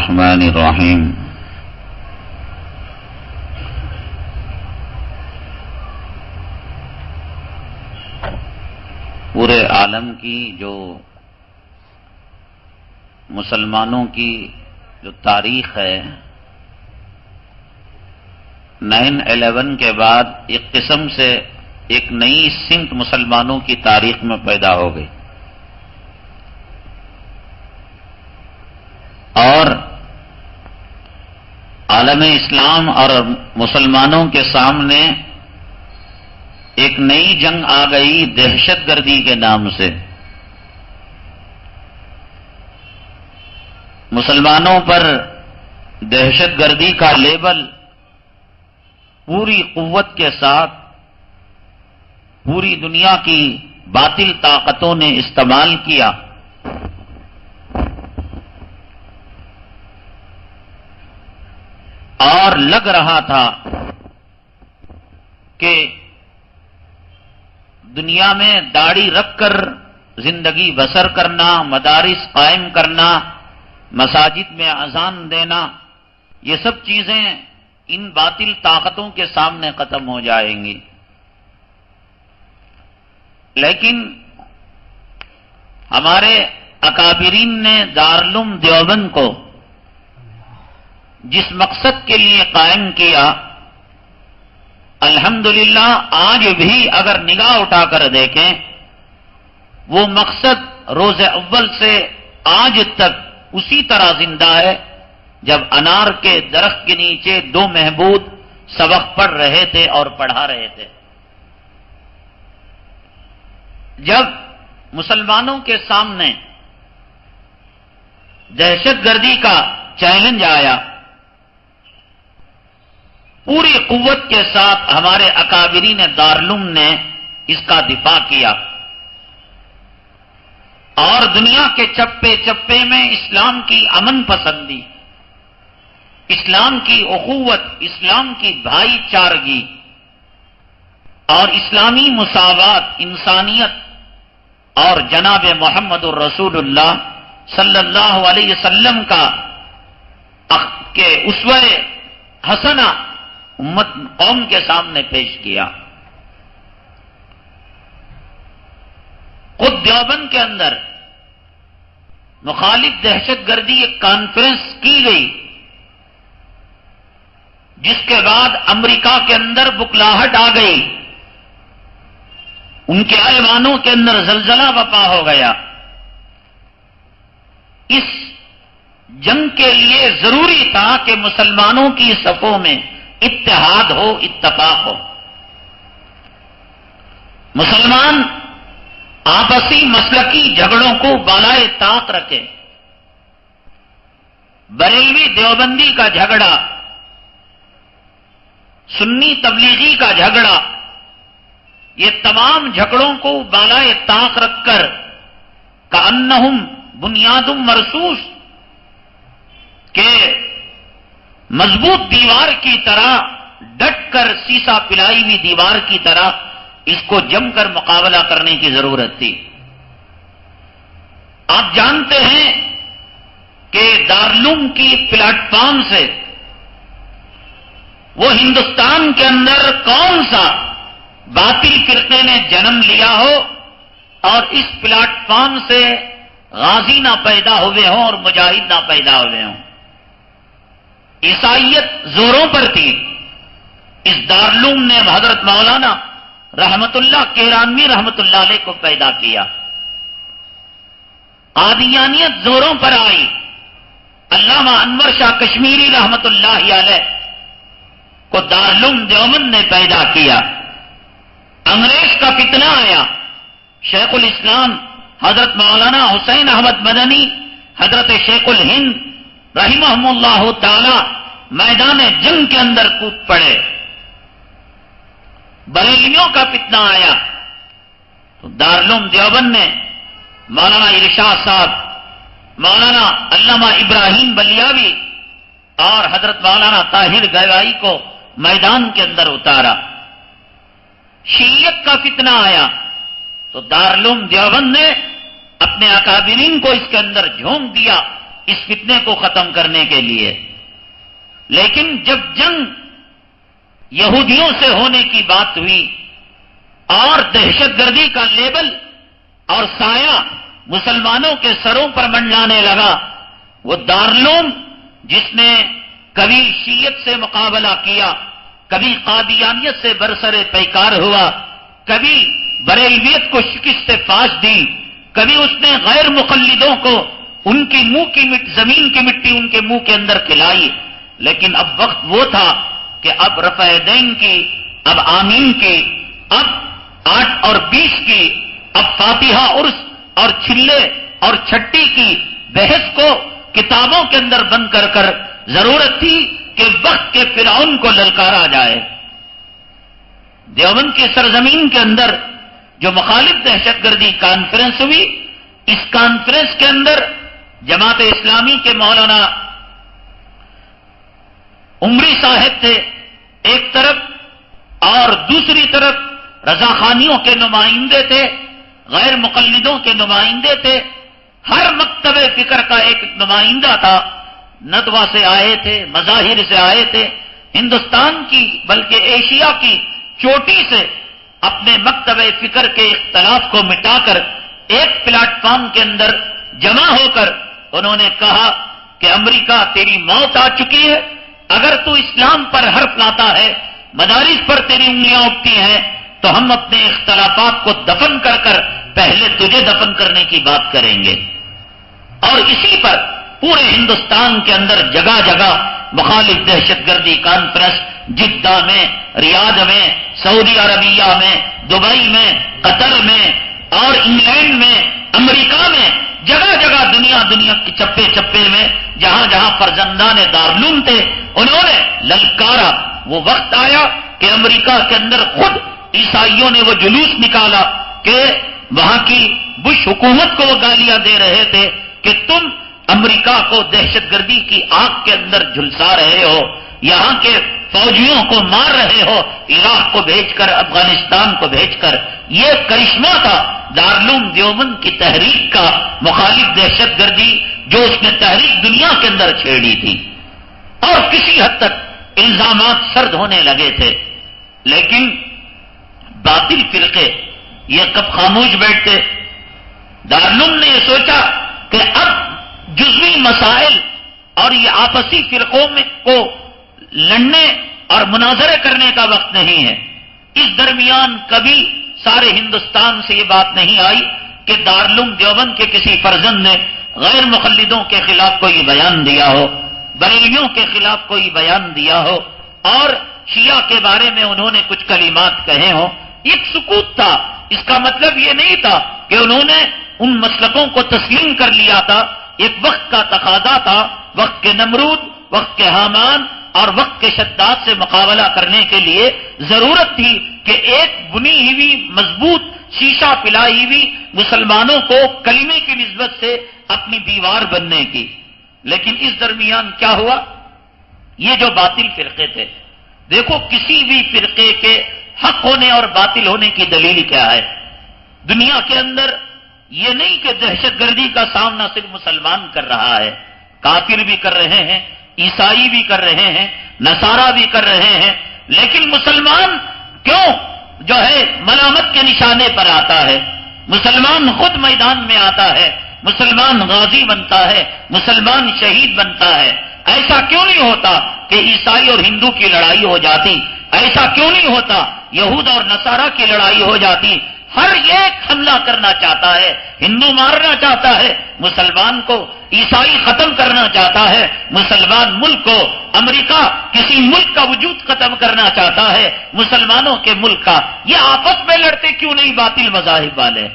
الرحمن الرحیم. پورے عالم کی جو مسلمانوں کی جو تاریخ ہے، 9/11 کے بعد ایک قسم سے ایک نئی سمت مسلمانوں کی تاریخ میں پیدا ہو گئی، اور عالم اسلام اور مسلمانوں کے سامنے ایک نئی جنگ آ گئی دہشت گردی کے نام سے. مسلمانوں پر دہشت گردی کا لیبل پوری قوت کے ساتھ پوری دنیا کی باطل طاقتوں نے استعمال کیا. اور لگ رہا تھا کہ دنیا میں داڑھی رکھ کر زندگی بسر کرنا، مدارس قائم کرنا، مساجد میں اذان دینا، یہ سب چیزیں ان باطل طاقتوں کے سامنے ختم ہو جائیں گی. لیکن ہمارے اکابرین نے دارالعلوم دیوبند کو جس مقصد کے لیے قائم کیا، الحمدللہ آج بھی اگر نگاہ اٹھا کر دیکھیں وہ مقصد روز اول سے آج تک اسی طرح زندہ ہے جب انار کے درخت کے نیچے 2 محبوب سبق پڑھ رہے تھے اور پڑھا رہے تھے. جب مسلمانوں کے سامنے دہشت گردی کا چیلنج آیا، پوری قوت کے ساتھ ہمارے اکابرین دارالعلوم نے اس کا دفاع کیا، اور دنیا کے چپے چپے میں اسلام کی امن پسندی، اسلام کی اخوت، اسلام کی بھائی چارگی اور اسلامی مساوات، انسانیت اور جناب محمد الرسول اللہ صلی اللہ علیہ وسلم کا اسوہ حسنہ امت قوم کے سامنے پیش کیا. خود دیوبند کے اندر مخالف دہشت گردی ایک کانفرنس کی گئی، جس کے بعد امریکہ کے اندر بکلاہٹ آ گئی، ان کے ایوانوں کے اندر زلزلہ بپا ہو گیا. اس جنگ کے لیے ضروری تھا کہ مسلمانوں کی صفوں میں اتحاد ہو، اتفاق ہو. مسلمان آپسی مسلکی جھگڑوں کو بالائے طاق رکھے. بریلوی دیوبندی کا جھگڑا، سنی تبلیغی کا جھگڑا، یہ تمام جھگڑوں کو بالائے طاق رکھ کر کأنہم بنیاد مرصوص کہ مضبوط دیوار کی طرح ڈٹ کر سیسا پلائی ہوئی دیوار کی طرح اس کو جم کر مقابلہ کرنے کی ضرورت تھی. آپ جانتے ہیں کہ دارالعلوم کی پلیٹ فارم سے وہ ہندوستان کے اندر کون سا باطل فرقے نے جنم لیا ہو اور اس پلیٹ فارم سے غازی نہ پیدا ہوئے ہوں اور مجاہد نہ پیدا ہوئے ہوں. عیسائیت زوروں پر تھی. اس دارالعلوم نے حضرت مولانا رحمت اللہ کیرانوی رحمت اللہ علیہ کو پیدا کیا. قادیانیت زوروں پر آئی. علامہ انور شاہ کشمیری رحمت اللہ علیہ کو دارالعلوم دیوبند نے پیدا کیا. انگریز کا فتنہ آیا. شیخ الاسلام حضرت مولانا حسین احمد مدنی حضرت شیخ الہند رحمہم اللہ تعالی میدان جنگ کے اندر کود پڑے. بریلیوں کا فتنہ آیا تو دارالعلوم دیوبند نے مولانا ارشاد صاحب، مولانا علامہ ابراہیم بلیاوی اور حضرت مولانا طاہر گوائی کو میدان کے اندر اتارا. شیعیت کا فتنہ آیا تو دارالعلوم دیوبند نے اپنے اکابرین کو اس کے اندر جھونک دیا اس فتنے کو ختم کرنے کے لیے. لیکن جب جنگ یہودیوں سے ہونے کی بات ہوئی اور دہشت گردی کا لیبل اور سایہ مسلمانوں کے سروں پر منڈلانے لگا، وہ دارالعلوم جس نے کبھی شیعت سے مقابلہ کیا، کبھی قادیانیت سے برسر پیکار ہوا، کبھی بریلویت کو شکست فاش دی، کبھی اس نے غیر مقلدوں کو ان کی منہ کی زمین کی مٹی ان کے منہ کے اندر کھلائی. لیکن اب وقت وہ تھا کہ اب رفع دین کی، اب آمین کی، اب 8 اور 20 کی، اب فاتحہ عرس اور چھلے اور چھٹی کی بحث کو کتابوں کے اندر بند کر ضرورت تھی کہ وقت کے فرعون کو للکارا جائے. دیوبند کی سرزمین کے اندر جو مخالف دہشت گردی کانفرنس ہوئی، اس کانفرنس کے اندر جماعت اسلامی کے مولانا عمری صاحب تھے ایک طرف، اور دوسری طرف رضاخانیوں کے نمائندے تھے، غیر مقلدوں کے نمائندے تھے. ہر مکتب فکر کا ایک نمائندہ تھا. ندوہ سے آئے تھے، مظاہر سے آئے تھے، ہندوستان کی بلکہ ایشیا کی چوٹی سے اپنے مکتب فکر کے اختلاف کو مٹا کر ایک پلیٹ فارم کے اندر جمع ہو کر انہوں نے کہا کہ امریکہ تیری موت آ چکی ہے، اگر تو اسلام پر حرف لاتا ہے، مدارس پر تیری انگلیاں اٹھتی ہیں، تو ہم اپنے اختلافات کو دفن کر پہلے تجھے دفن کرنے کی بات کریں گے. اور اسی پر پورے ہندوستان کے اندر جگہ جگہ مخالف دہشت گردی کانفرنس، جدہ میں، ریاض میں، سعودی عربیہ میں، دبئی میں، قطر میں اور انگلینڈ میں، امریکہ میں، جگہ جگہ دنیا کے چپے چپے میں جہاں جہاں فرزندان دارالعلوم تھے، انہوں نے للکارا. وہ وقت آیا کہ امریکہ کے اندر خود عیسائیوں نے وہ جلوس نکالا کہ وہاں کی بش حکومت کو وہ گالیاں دے رہے تھے کہ تم امریکہ کو دہشت گردی کی آگ کے اندر جھلسا رہے ہو، یہاں کے فوجیوں کو مار رہے ہو، عراق کو بھیج کر، افغانستان کو بھیج کر. یہ کرشمہ تھا دارالعلوم دیوبند کی تحریک کا، مخالف دہشت گردی جو اس نے تحریک دنیا کے اندر چھیڑی تھی. اور کسی حد تک الزامات سرد ہونے لگے تھے، لیکن باطل فرقے یہ کب خاموش بیٹھتے؟ دارالعلوم نے یہ سوچا کہ اب جزوی مسائل اور یہ آپسی فرقوں میں کو لڑنے اور مناظرے کرنے کا وقت نہیں ہے. اس درمیان کبھی سارے ہندوستان سے یہ بات نہیں آئی کہ دارالعلوم دیوبند کے کسی فرزند نے غیر مقلدوں کے خلاف کوئی بیان دیا ہو، بریلویوں کے خلاف کوئی بیان دیا ہو، اور شیعہ کے بارے میں انہوں نے کچھ کلمات کہے ہوں. ایک سکوت تھا. اس کا مطلب یہ نہیں تھا کہ انہوں نے ان مسلکوں کو تسلیم کر لیا تھا. ایک وقت کا تقاضا تھا، وقت کے نمرود، وقت کے حامان اور وقت کے شداد سے مقابلہ کرنے کے لیے ضرورت تھی کہ ایک بنی ہوئی مضبوط شیشہ پلائی ہوئی مسلمانوں کو کلمے کی نسبت سے اپنی دیوار بننے کی. لیکن اس درمیان کیا ہوا؟ یہ جو باطل فرقے تھے، دیکھو کسی بھی فرقے کے حق ہونے اور باطل ہونے کی دلیل کیا ہے؟ دنیا کے اندر یہ نہیں کہ دہشت گردی کا سامنا صرف مسلمان کر رہا ہے، کافر بھی کر رہے ہیں، عیسائی بھی کر رہے ہیں، نصارہ بھی کر رہے ہیں. لیکن مسلمان کیوں جو ہے ملامت کے نشانے پر آتا ہے؟ مسلمان خود میدان میں آتا ہے، مسلمان غازی بنتا ہے، مسلمان شہید بنتا ہے. ایسا کیوں نہیں ہوتا کہ عیسائی اور ہندو کی لڑائی ہو جاتی؟ ایسا کیوں نہیں ہوتا یہود اور نصارہ کی لڑائی ہو جاتی؟ ہر ایک حملہ کرنا چاہتا ہے، ہندو مارنا چاہتا ہے مسلمان کو، عیسائی ختم کرنا چاہتا ہے مسلمان ملک کو، امریکہ کسی ملک کا وجود ختم کرنا چاہتا ہے مسلمانوں کے ملک کا. یہ آپس میں لڑتے کیوں نہیں باطل مذاہب والے؟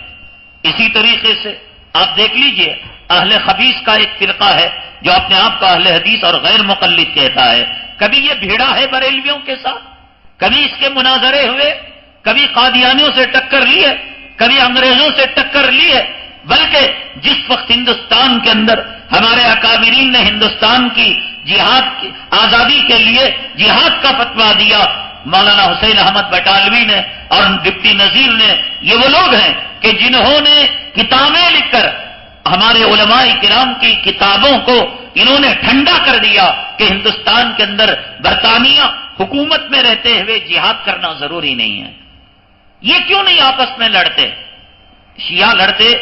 اسی طریقے سے آپ دیکھ لیجئے اہل خبیث کا ایک فرقہ ہے جو اپنے آپ کو اہل حدیث اور غیر مقلد کہتا ہے. کبھی یہ بھیڑا ہے بریلویوں کے ساتھ، کبھی اس کے مناظرے ہوئے، کبھی قادیانیوں سے ٹکر لی ہے، کبھی انگریزوں سے ٹکر لی ہے. بلکہ جس وقت ہندوستان کے اندر ہمارے اکابرین نے ہندوستان کی جہاد کی آزادی کے لیے جہاد کا فتویٰ دیا، مولانا حسین احمد بٹالوی نے اور ڈپٹی نذیر نے، یہ وہ لوگ ہیں کہ جنہوں نے کتابیں لکھ کر ہمارے علماء کرام کی کتابوں کو انہوں نے ٹھنڈا کر دیا کہ ہندوستان کے اندر برطانیہ حکومت میں رہتے ہوئے جہاد کرنا ضروری نہیں ہے. یہ کیوں نہیں آپس میں لڑتے؟ شیعہ لڑتے،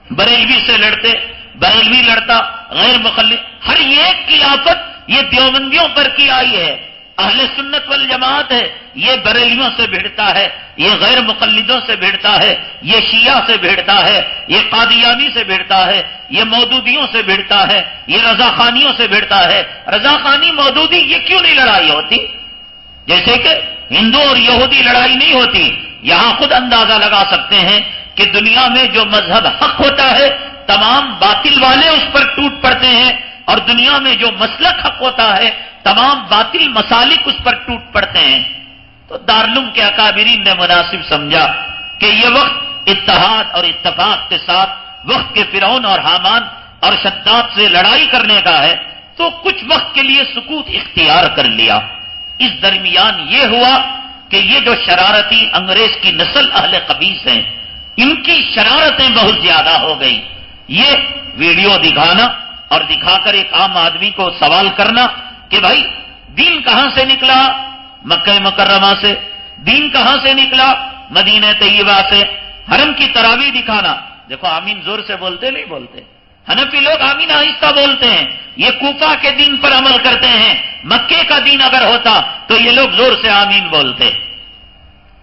بریلوی سے لڑتے، بریلوی لڑتا، غیر مقلد، ہر ایک کی آفت یہ دیوبندیوں پر کی آئی ہے. اہل سنت والجماعت ہے، یہ بریلیوں سے بھیڑتا ہے، یہ غیر مقلدوں سے بھیڑتا ہے، یہ شیعہ سے بھیڑتا ہے، یہ قادیانی سے بھیڑتا ہے، یہ مودودیوں سے بھیڑتا ہے، یہ رضا خانیوں سے بھیڑتا ہے. رضا خانی مودودی یہ کیوں نہیں لڑائی ہوتی؟ جیسے کہ ہندو اور یہودی لڑائی نہیں ہوتی. یہاں خود اندازہ لگا سکتے ہیں کہ دنیا میں جو مذہب حق ہوتا ہے تمام باطل والے اس پر ٹوٹ پڑتے ہیں، اور دنیا میں جو مسلک حق ہوتا ہے تمام باطل مسالک اس پر ٹوٹ پڑتے ہیں. تو دارالعلوم کے اکابرین نے مناسب سمجھا کہ یہ وقت اتحاد اور اتفاق کے ساتھ وقت کے فرعون اور حامان اور شداد سے لڑائی کرنے کا ہے، تو کچھ وقت کے لیے سکوت اختیار کر لیا. اس درمیان یہ ہوا کہ یہ جو شرارتی انگریز کی نسل اہل قبیس ہیں، ان کی شرارتیں بہت زیادہ ہو گئی. یہ ویڈیو دکھانا اور دکھا کر ایک عام آدمی کو سوال کرنا کہ بھائی دین کہاں سے نکلا؟ مکہ مکرمہ سے. دین کہاں سے نکلا؟ مدینہ طیبہ سے. حرم کی تراویح دکھانا، دیکھو آمین زور سے بولتے نہیں بولتے. حنفی لوگ آمین آہستہ بولتے ہیں، یہ کوفہ کے دین پر عمل کرتے ہیں. مکے کا دین اگر ہوتا تو یہ لوگ زور سے آمین بولتے.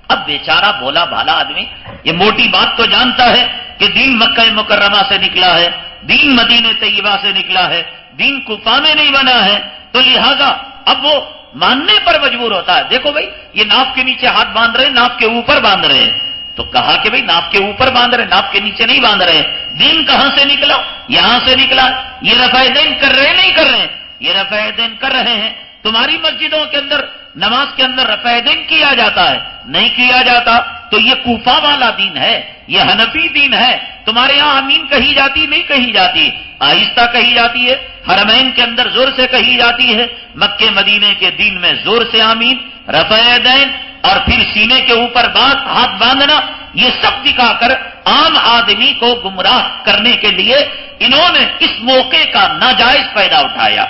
اب بیچارہ بولا بھالا آدمی یہ موٹی بات تو جانتا ہے کہ دین مکہ مکرمہ سے نکلا ہے، دین مدینہ طیبہ سے نکلا ہے، دین کوفہ میں نہیں بنا ہے، تو لہذا اب وہ ماننے پر مجبور ہوتا ہے. دیکھو بھائی یہ ناف کے نیچے ہاتھ باندھ رہے ہیں، ناف کے اوپر باندھ رہے ہیں. تو کہا کہ بھئی ناف کے اوپر باندھ رہے ہیں، ناف کے نیچے نہیں باندھ رہے ہیں. دین کہاں سے نکلا؟ یہاں سے نکلا. یہ رفع دین کر رہے نہیں کر رہے ہیں؟ یہ رفع دین کر رہے ہیں. تمہاری مسجدوں کے اندر نماز کے اندر رفع دین کیا جاتا ہے؟ نہیں کیا جاتا. تو یہ کوفہ والا دین ہے، یہ حنفی دین ہے. تمہارے یہاں آمین کہی جاتی نہیں کہی جاتی؟ آہستہ کہی جاتی ہے. حرمین کے اندر زور سے کہی جاتی ہے. مکے مدینے کے دین میں زور سے آمین، رفع دین اور پھر سینے کے اوپر ہاتھ باندھنا، یہ سب دکھا کر عام آدمی کو گمراہ کرنے کے لیے انہوں نے اس موقع کا ناجائز فائدہ اٹھایا.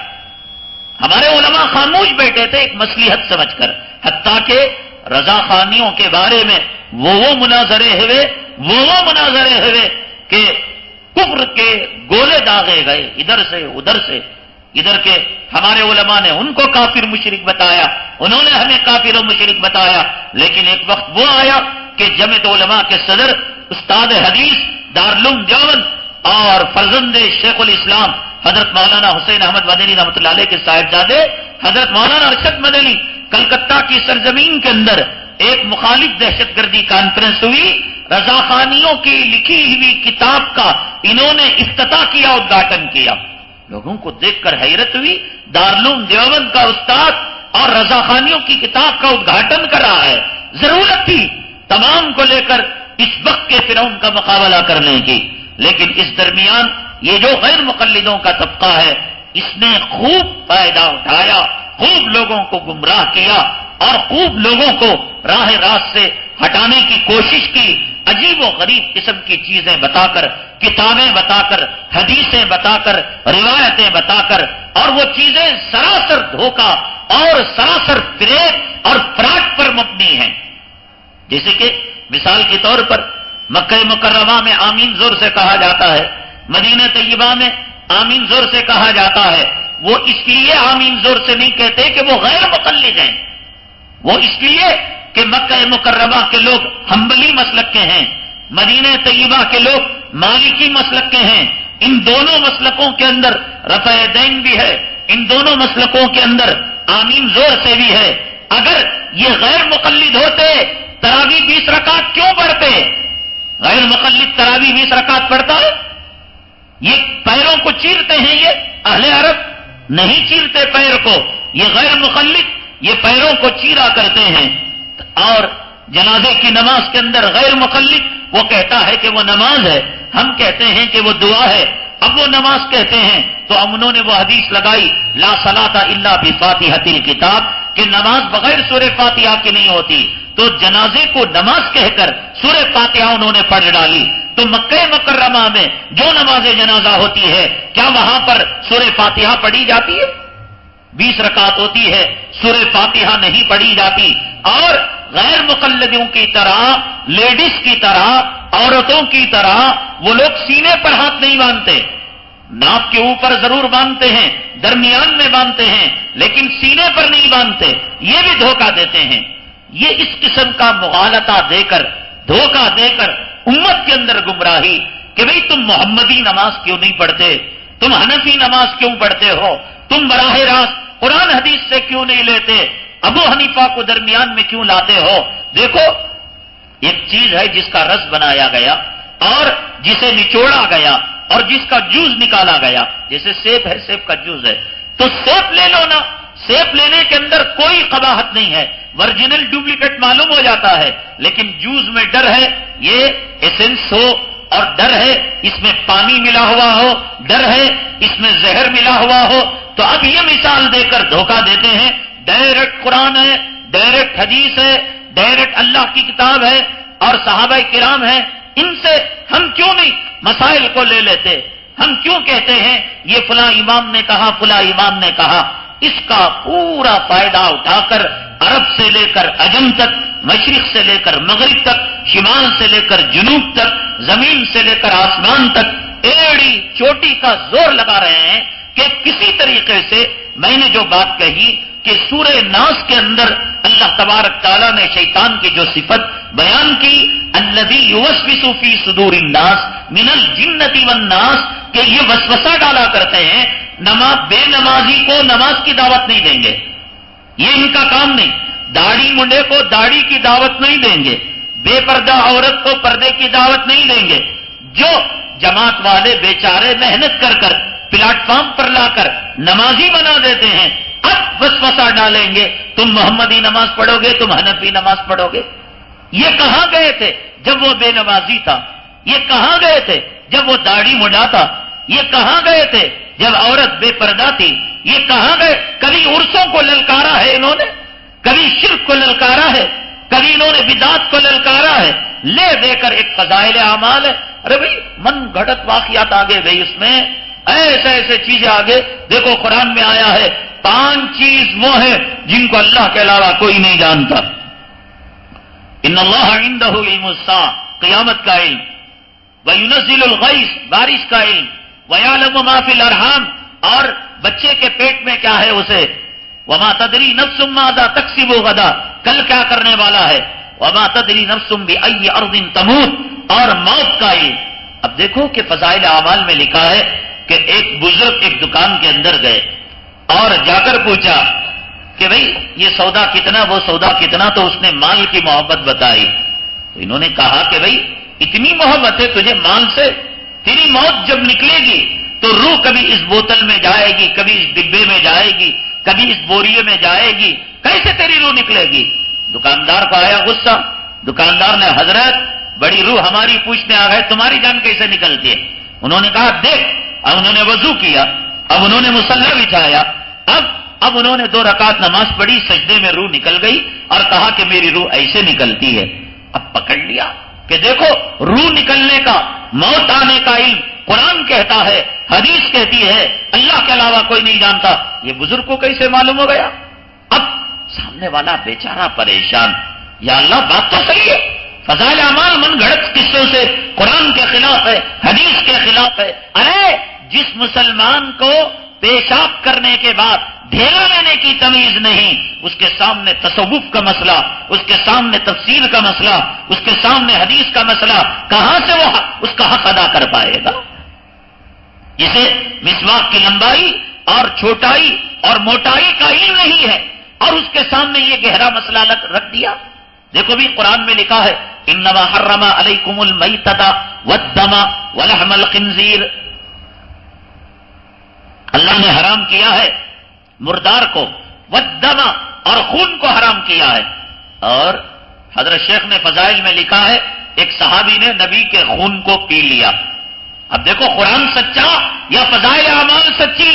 ہمارے علماء خاموش بیٹھے تھے ایک مصلحت سمجھ کر، حتیٰ کہ رضا خانیوں کے بارے میں وہ مناظرے ہوئے کہ کفر کے گولے داغے گئے ادھر سے ادھر سے. ادھر کے ہمارے علماء نے ان کو کافر مشرک بتایا، انہوں نے ہمیں کافر و مشرک بتایا. لیکن ایک وقت وہ آیا کہ جمعیت علماء کے صدر استاد حدیث دارالعلوم دیوبند اور فرزند شیخ الاسلام حضرت مولانا حسین احمد مدنی رحمۃ اللہ علیہ کے صاحبزادے حضرت مولانا ارشد مدنی کلکتہ کی سرزمین کے اندر ایک مخالف دہشت گردی کانفرنس ہوئی. رضا خانیوں کی لکھی ہوئی کتاب کا انہوں نے افتتاح کیا، ادگھاٹن کیا. لوگوں کو دیکھ کر حیرت ہوئی، دارالعلوم دیوبند کا استاد اور رضا خانیوں کی کتاب کا ادگھاٹن کر رہا ہے. ضرورت تھی تمام کو لے کر اس وقت کے فرعون کا مقابلہ کرنے کی. لیکن اس درمیان یہ جو غیر مقلدوں کا طبقہ ہے اس نے خوب فائدہ اٹھایا، خوب لوگوں کو گمراہ کیا اور خوب لوگوں کو راہ راست سے ہٹانے کی کوشش کی. عجیب و غریب قسم کی چیزیں بتا کر، کتابیں بتا کر، حدیثیں بتا کر، روایتیں بتا کر، اور وہ چیزیں سراسر دھوکہ اور سراسر فریب اور فراڈ پر مبنی ہیں. جیسے کہ مثال کے طور پر مکہ مکرمہ میں آمین زور سے کہا جاتا ہے، مدینہ طیبہ میں آمین زور سے کہا جاتا ہے. وہ اس لیے آمین زور سے نہیں کہتے کہ وہ غیر مقلد ہیں، وہ اس لیے کہ مکہ مکرمہ کے لوگ حنبلی مسلک کے ہیں، مدینہ طیبہ کے لوگ مالکی مسلک کے ہیں. ان دونوں مسلکوں کے اندر رفع دین بھی ہے، ان دونوں مسلکوں کے اندر آمین زور سے بھی ہے. اگر یہ غیر مقلد ہوتے تراویح 20 رکعت کیوں پڑھتے؟ غیر مقلد تراویح 20 رکعت پڑھتا ہے؟ یہ پیروں کو چیرتے ہیں، یہ اہل عرب نہیں چیرتے پیر کو، یہ غیر مقلد یہ پیروں کو چیرا کرتے ہیں. اور جنازے کی نماز کے اندر غیر مقلد وہ کہتا ہے کہ وہ نماز ہے، ہم کہتے ہیں کہ وہ دعا ہے. اب وہ نماز کہتے ہیں تو انہوں نے وہ حدیث لگائی لا صلاۃ الا بفاتحۃ الکتاب کہ نماز بغیر سورہ فاتحہ کی نہیں ہوتی. تو جنازے کو نماز کہہ کر سورہ فاتحہ انہوں نے پڑھ ڈالی. تو مکہ مکرمہ میں جو نماز جنازہ ہوتی ہے کیا وہاں پر سورہ فاتحہ پڑھی جاتی ہے؟ 20 رکعت ہوتی ہے، سورہ فاتحہ نہیں پڑھی جاتی، اور غیر مقلدوں کی طرح، لیڈیز کی طرح، عورتوں کی طرح وہ لوگ سینے پر ہاتھ نہیں باندھتے، ناک کے اوپر ضرور باندھتے ہیں، درمیان میں باندھتے ہیں، لیکن سینے پر نہیں باندھتے، یہ بھی دھوکہ دیتے ہیں۔ یہ اس قسم کا مغالطہ دے کر، دھوکہ دے کر امت کے اندر گمراہی کہ بھئی تم محمدی نماز کیوں نہیں پڑھتے، تم حنفی نماز کیوں پڑھتے ہو، تم براہ راست قرآن حدیث سے کیوں نہیں لیتے، ابو حنیفہ کو درمیان میں کیوں لاتے ہو؟ دیکھو ایک چیز ہے جس کا رس بنایا گیا اور جسے نچوڑا گیا اور جس کا جوس نکالا گیا، جیسے سیب ہے، سیب کا جوس ہے تو سیب لے لو نا، سیب لینے کے اندر کوئی قباحت نہیں ہے، ورجنل ڈپلیکیٹ معلوم ہو جاتا ہے، لیکن جوس میں ڈر ہے یہ ایسنس ہو، اور ڈر ہے اس میں پانی ملا ہوا ہو، ڈر ہے اس میں زہر ملا ہوا ہو، تو اب یہ مثال دے کر دھوکہ دیتے ہیں، ڈائریکٹ قرآن ہے، ڈائریکٹ حدیث ہے، ڈائریکٹ اللہ کی کتاب ہے اور صحابہ کرام ہیں، ان سے ہم کیوں نہیں مسائل کو لے لیتے؟ ہم کیوں کہتے ہیں یہ فلاں امام نے کہا، فلاں امام نے کہا؟ اس کا پورا فائدہ اٹھا کر عرب سے لے کر عجم تک، مشرق سے لے کر مغرب تک، شمال سے لے کر جنوب تک، زمین سے لے کر آسمان تک ایڑی چوٹی کا زور لگا رہے ہیں کہ کسی طریقے سے میں نے جو بات کہی کہ سورہ ناس کے اندر اللہ تبارک تعالیٰ نے شیطان کی جو صفت بیان کی، الذی یوسوس فی صدور الناس من الجنۃ والناس، کہ یہ وسوسہ ڈالا کرتے ہیں، بے نمازی کو نماز کی دعوت نہیں دیں گے، یہ ان کا کام نہیں، داڑھی منڈے کو داڑھی کی دعوت نہیں دیں گے، بے پردہ عورت کو پردے کی دعوت نہیں دیں گے، جو جماعت والے بیچارے محنت کر کر پلیٹ فارم پر لا کر نمازی بنا دیتے ہیں، اب وسوسہ ڈالیں گے تم محمدی نماز پڑھو گے، تم حنفی نماز پڑھو گے۔ یہ کہاں گئے تھے جب وہ بے نمازی تھا؟ یہ کہاں گئے تھے جب وہ داڑھی مڈا تھا؟ یہ کہاں گئے تھے جب عورت بے پردہ تھی؟ یہ کہاں گئے؟ کبھی عرسوں کو للکارا ہے انہوں نے، کبھی شرک کو للکارا ہے، کبھی انہوں نے بدعت کو للکارا ہے، لے دے کر ایک فضائل اعمال ہے، ارے بھائی من گھڑت واقعات آگے گئی، اس میں ایسے ایسے چیزیں آگے، دیکھو قرآن میں آیا ہے 5 چیز وہ ہیں جن کو اللہ کے علاوہ کوئی نہیں جانتا۔ ان اللہ عندہ علم الساعہ، قیامت کا علم، وینزل الغیث، بارش کا علم، ویعلم ما فی الارحام، اور بچے کے پیٹ میں کیا ہے اسے، وما تدری نفس ماذا تکسب غدا، کل کیا کرنے والا ہے، وما تدری نفس بأی ارض تموت، اور موت کا علم۔ اب دیکھو کہ فضائل اعمال میں لکھا ہے کہ ایک بزرگ ایک دکان کے اندر گئے اور جا کر پوچھا کہ بھئی یہ سودا کتنا، وہ سودا کتنا، تو اس نے مال کی محبت بتائی، تو انہوں نے کہا کہ بھئی اتنی محبت ہے تجھے مال سے، تیری موت جب نکلے گی تو روح کبھی اس بوتل میں جائے گی، کبھی اس ڈبے میں جائے گی، کبھی اس بوریے میں جائے گی، کیسے تیری روح نکلے گی؟ دکاندار کو آیا غصہ، دکاندار نے حضرت بڑی روح ہماری پوچھنے آ گئے، تمہاری جان کیسے نکلتی ہے؟ انہوں نے کہا دیکھ، اب انہوں نے وضو کیا، اب انہوں نے مصلی بچھایا، اب انہوں نے 2 رکعت نماز پڑھی، سجدے میں روح نکل گئی اور کہا کہ میری روح ایسے نکلتی ہے۔ اب پکڑ لیا کہ دیکھو روح نکلنے کا، موت آنے کا علم قرآن کہتا ہے، حدیث کہتی ہے، اللہ کے علاوہ کوئی نہیں جانتا، یہ بزرگ کو کیسے معلوم ہو گیا؟ اب سامنے والا بیچارہ پریشان، یا اللہ بات تو صحیح ہے، فضائل اعمال من گھڑت قصوں سے قرآن کے خلاف ہے، حدیث کے خلاف ہے۔ ارے جس مسلمان کو پیشاب کرنے کے بعد ڈھیلا لینے کی تمیز نہیں، اس کے سامنے تصوف کا مسئلہ، اس کے سامنے تفسیر کا مسئلہ، اس کے سامنے حدیث کا مسئلہ، کہاں سے وہ اس کا حق ادا کر پائے گا؟ جسے مسواک کی لمبائی اور چھوٹائی اور موٹائی کا علم نہیں ہے اور اس کے سامنے یہ گہرا مسئلہ رکھ دیا۔ دیکھو بھی قرآن میں لکھا ہے انما حرم علیکم المیتۃ والدم ولحم الخنزیر، اللہ نے حرام کیا ہے مردار کو، والدم اور خون کو حرام کیا ہے۔ اور حضرت شیخ نے فضائل میں لکھا ہے ایک صحابی نے نبی کے خون کو پی لیا۔ اب دیکھو قرآن سچا یا فضائل اعمال سچی؟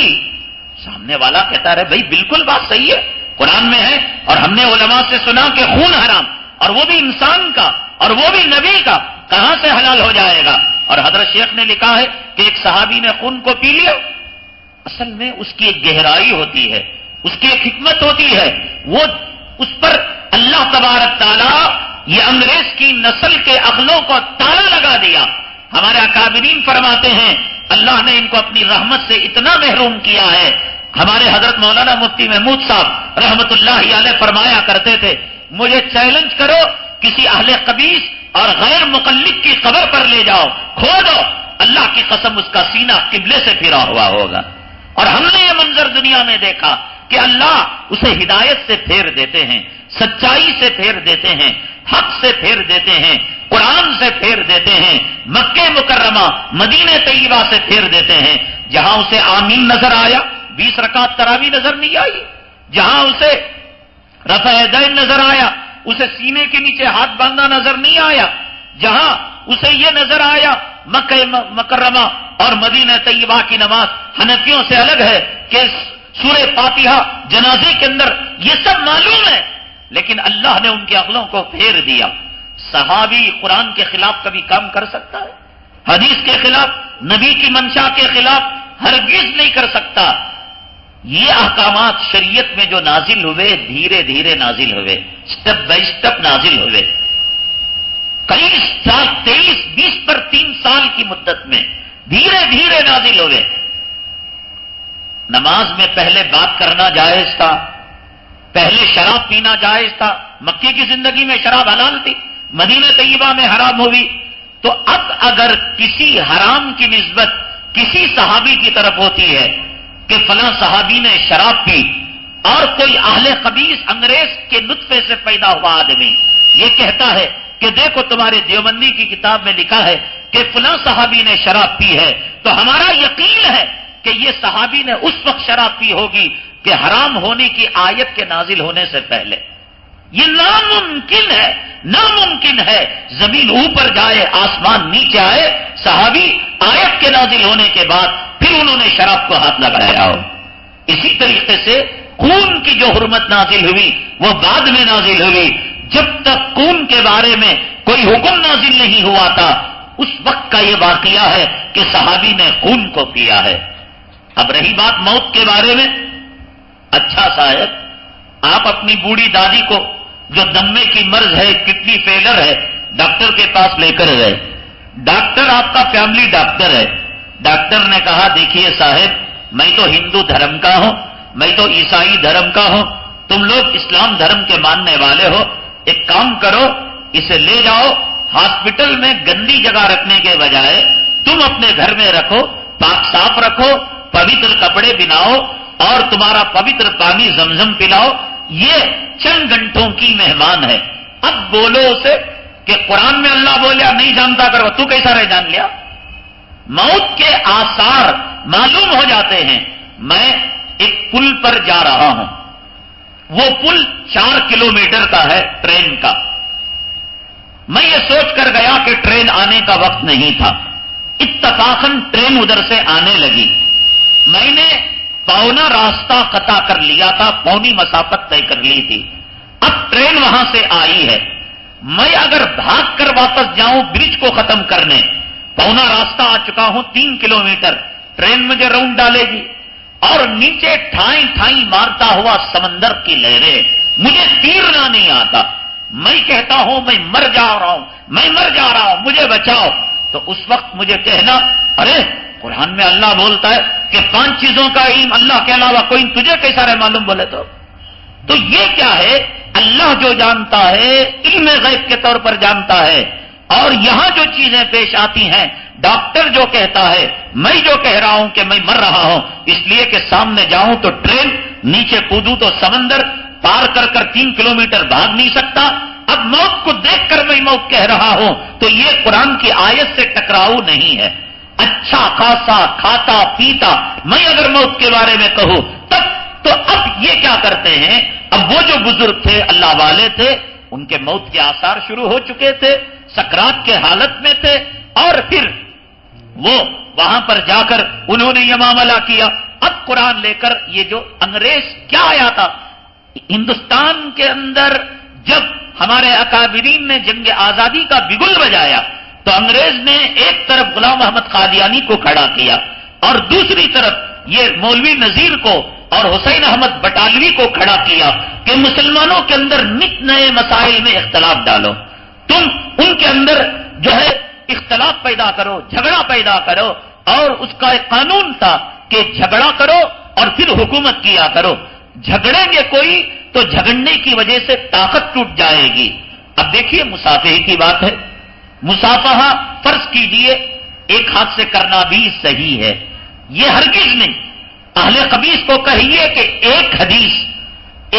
سامنے والا کہتا رہے بھائی بالکل بات صحیح ہے، قرآن میں ہے اور ہم نے علماء سے سنا کہ خون حرام، اور وہ بھی انسان کا اور وہ بھی نبی کا، کہاں سے حلال ہو جائے گا؟ اور حضرت شیخ نے لکھا ہے کہ ایک صحابی نے خون کو پی لیا، اصل میں اس کی ایک گہرائی ہوتی ہے، اس کی ایک حکمت ہوتی ہے، وہ اس پر اللہ تبارک تعالیٰ یہ انگریز کی نسل کے عقلوں کو تالا لگا دیا۔ ہمارے اکابرین فرماتے ہیں اللہ نے ان کو اپنی رحمت سے اتنا محروم کیا ہے۔ ہمارے حضرت مولانا مفتی محمود صاحب رحمت اللہ علیہ فرمایا کرتے تھے، مجھے چیلنج کرو، کسی اہل قبیس اور غیر مقلد کی قبر پر لے جاؤ، کھودو، اللہ کی قسم اس کا سینہ قبلے سے پھرا ہوا ہوگا۔ اور ہم نے یہ منظر دنیا میں دیکھا کہ اللہ اسے ہدایت سے پھیر دیتے ہیں، سچائی سے پھیر دیتے ہیں، حق سے پھیر دیتے ہیں، قرآن سے پھیر دیتے ہیں، مکہ مکرمہ مدینہ طیبہ سے پھیر دیتے ہیں۔ جہاں اسے آمین نظر آیا 20 رکعت تراویح نظر نہیں آئی، جہاں اسے رفع یدین نظر آیا اسے سینے کے نیچے ہاتھ باندھنا نظر نہیں آیا، جہاں اسے یہ نظر آیا مکہ مکرمہ اور مدینہ طیبہ کی نماز حنفیوں سے الگ ہے کہ سورہ فاتحہ جنازے کے اندر، یہ سب معلوم ہے، لیکن اللہ نے ان کے عقلوں کو پھیر دیا۔ صحابی قرآن کے خلاف کبھی کام کر سکتا ہے؟ حدیث کے خلاف، نبی کی منشا کے خلاف ہرگز نہیں کر سکتا۔ یہ احکامات شریعت میں جو نازل ہوئے دھیرے دھیرے نازل ہوئے، سٹیپ بائی سٹیپ نازل ہوئے، کئی سال 23-20 پر 3 سال کی مدت میں دھیرے دھیرے نازل ہوئے۔ نماز میں پہلے بات کرنا جائز تھا، پہلے شراب پینا جائز تھا، مکے کی زندگی میں شراب حلال تھی، مدینہ طیبہ میں حرام ہوئی، تو اب اگر کسی حرام کی نسبت کسی صحابی کی طرف ہوتی ہے کہ فلاں صحابی نے شراب پی، اور کوئی اہل خبیث انگریز کے نطفے سے پیدا ہوا آدمی یہ کہتا ہے کہ دیکھو تمہارے دیوبندی کی کتاب میں لکھا ہے کہ فلاں صحابی نے شراب پی ہے، تو ہمارا یقین ہے کہ یہ صحابی نے اس وقت شراب پی ہوگی کہ حرام ہونے کی آیت کے نازل ہونے سے پہلے۔ یہ ناممکن ہے، ناممکن ہے، زمین اوپر جائے آسمان نیچے آئے، صحابی آیت کے نازل ہونے کے بعد پھر انہوں نے شراب کو ہاتھ لگایا ہو۔ اسی طریقے سے خون کی جو حرمت نازل ہوئی وہ بعد میں نازل ہوئی، جب تک خون کے بارے میں کوئی حکم نازل نہیں ہوا تھا اس وقت کا یہ واقعہ ہے کہ صحابی نے خون کو پیا ہے۔ اب رہی بات موت کے بارے میں، اچھا صاحب آپ اپنی بوڑھی دادی کو جو دمے کی مرض ہے، کڈنی فیلر ہے، ڈاکٹر کے پاس لے کر گئے، ڈاکٹر آپ کا فیملی ڈاکٹر ہے، ڈاکٹر نے کہا دیکھیے صاحب میں تو ہندو دھرم کا ہوں، میں تو عیسائی دھرم کا ہوں، تم لوگ اسلام دھرم کے ماننے والے ہو، ایک کام کرو اسے لے جاؤ ہاسپٹل میں، گندی جگہ رکھنے کے بجائے تم اپنے گھر میں رکھو، پاک صاف رکھو، پوتر کپڑے بناؤ اور تمہارا پوتر پانی زمزم پلاؤ، یہ چند گھنٹوں کی مہمان ہے۔ اب بولو اسے کہ قرآن میں اللہ بولیا نہیں جانتا کرو، تو کیسا رہ جان لیا؟ موت کے آثار معلوم ہو جاتے ہیں۔ میں ایک پل پر جا رہا ہوں، وہ پل 4 کلومیٹر کا ہے ٹرین کا، میں یہ سوچ کر گیا کہ ٹرین آنے کا وقت نہیں تھا، اتفاقاً ٹرین ادھر سے آنے لگی، میں نے پونا راستہ قطع کر لیا تھا، پونی مسافت طے کر لی تھی، اب ٹرین وہاں سے آئی ہے، میں اگر بھاگ کر واپس جاؤں برج کو ختم کرنے، پونا راستہ آ چکا ہوں 3 کلومیٹر، ٹرین مجھے راؤنڈ ڈالے گی اور نیچے ٹھائیں ٹھائیں مارتا ہوا سمندر کی لہریں، مجھے تیرنا نہیں آتا، میں کہتا ہوں میں مر جا رہا ہوں، میں مر جا رہا ہوں، مجھے بچاؤ، تو اس وقت مجھے کہنا ارے قرآن میں اللہ بولتا ہے کہ 5 چیزوں کا علم اللہ کے علاوہ کوئی، تجھے کیسا رہے معلوم بولے تو یہ کیا ہے؟ اللہ جو جانتا ہے علم غیب کے طور پر جانتا ہے، اور یہاں جو چیزیں پیش آتی ہیں، ڈاکٹر جو کہتا ہے، میں جو کہہ رہا ہوں کہ میں مر رہا ہوں اس لیے کہ سامنے جاؤں تو ٹرین، نیچے کودوں تو سمندر، پار کر کر 3 کلومیٹر بھاگ نہیں سکتا، اب موت کو دیکھ کر میں موت کہہ رہا ہوں، تو یہ قرآن کی آیت سے ٹکراؤ نہیں ہے۔ اچھا خاصا کھاتا پیتا میں اگر موت کے بارے میں کہوں تب تو اب یہ کیا کرتے ہیں؟ اب وہ جو بزرگ تھے اللہ والے تھے ان کے موت کے آثار شروع ہو چکے تھے، سکرات کے حالت میں تھے، اور پھر وہ وہاں پر جا کر انہوں نے یہ معاملہ کیا۔ اب قرآن لے کر یہ جو انگریز کیا آیا تھا ہندوستان کے اندر، جب ہمارے اکابرین نے جنگ آزادی کا بگل بجایا تو تو انگریز نے ایک طرف غلام محمد قادیانی کو کھڑا کیا اور دوسری طرف یہ مولوی نذیر کو اور حسین احمد بٹالوی کو کھڑا کیا کہ مسلمانوں کے اندر نت نئے مسائل میں اختلاف ڈالو، تم ان کے اندر جو ہے اختلاف پیدا کرو، جھگڑا پیدا کرو، اور اس کا ایک قانون تھا کہ جھگڑا کرو اور پھر حکومت کیا کرو، جھگڑیں گے کوئی تو جھگڑنے کی وجہ سے طاقت ٹوٹ جائے گی۔ اب دیکھیے مصافحے کی بات ہے، مصافحہ فرض کیجئے ایک ہاتھ سے کرنا بھی صحیح ہے، یہ ہرگز نہیں۔ اہل خبیث کو کہیے کہ ایک حدیث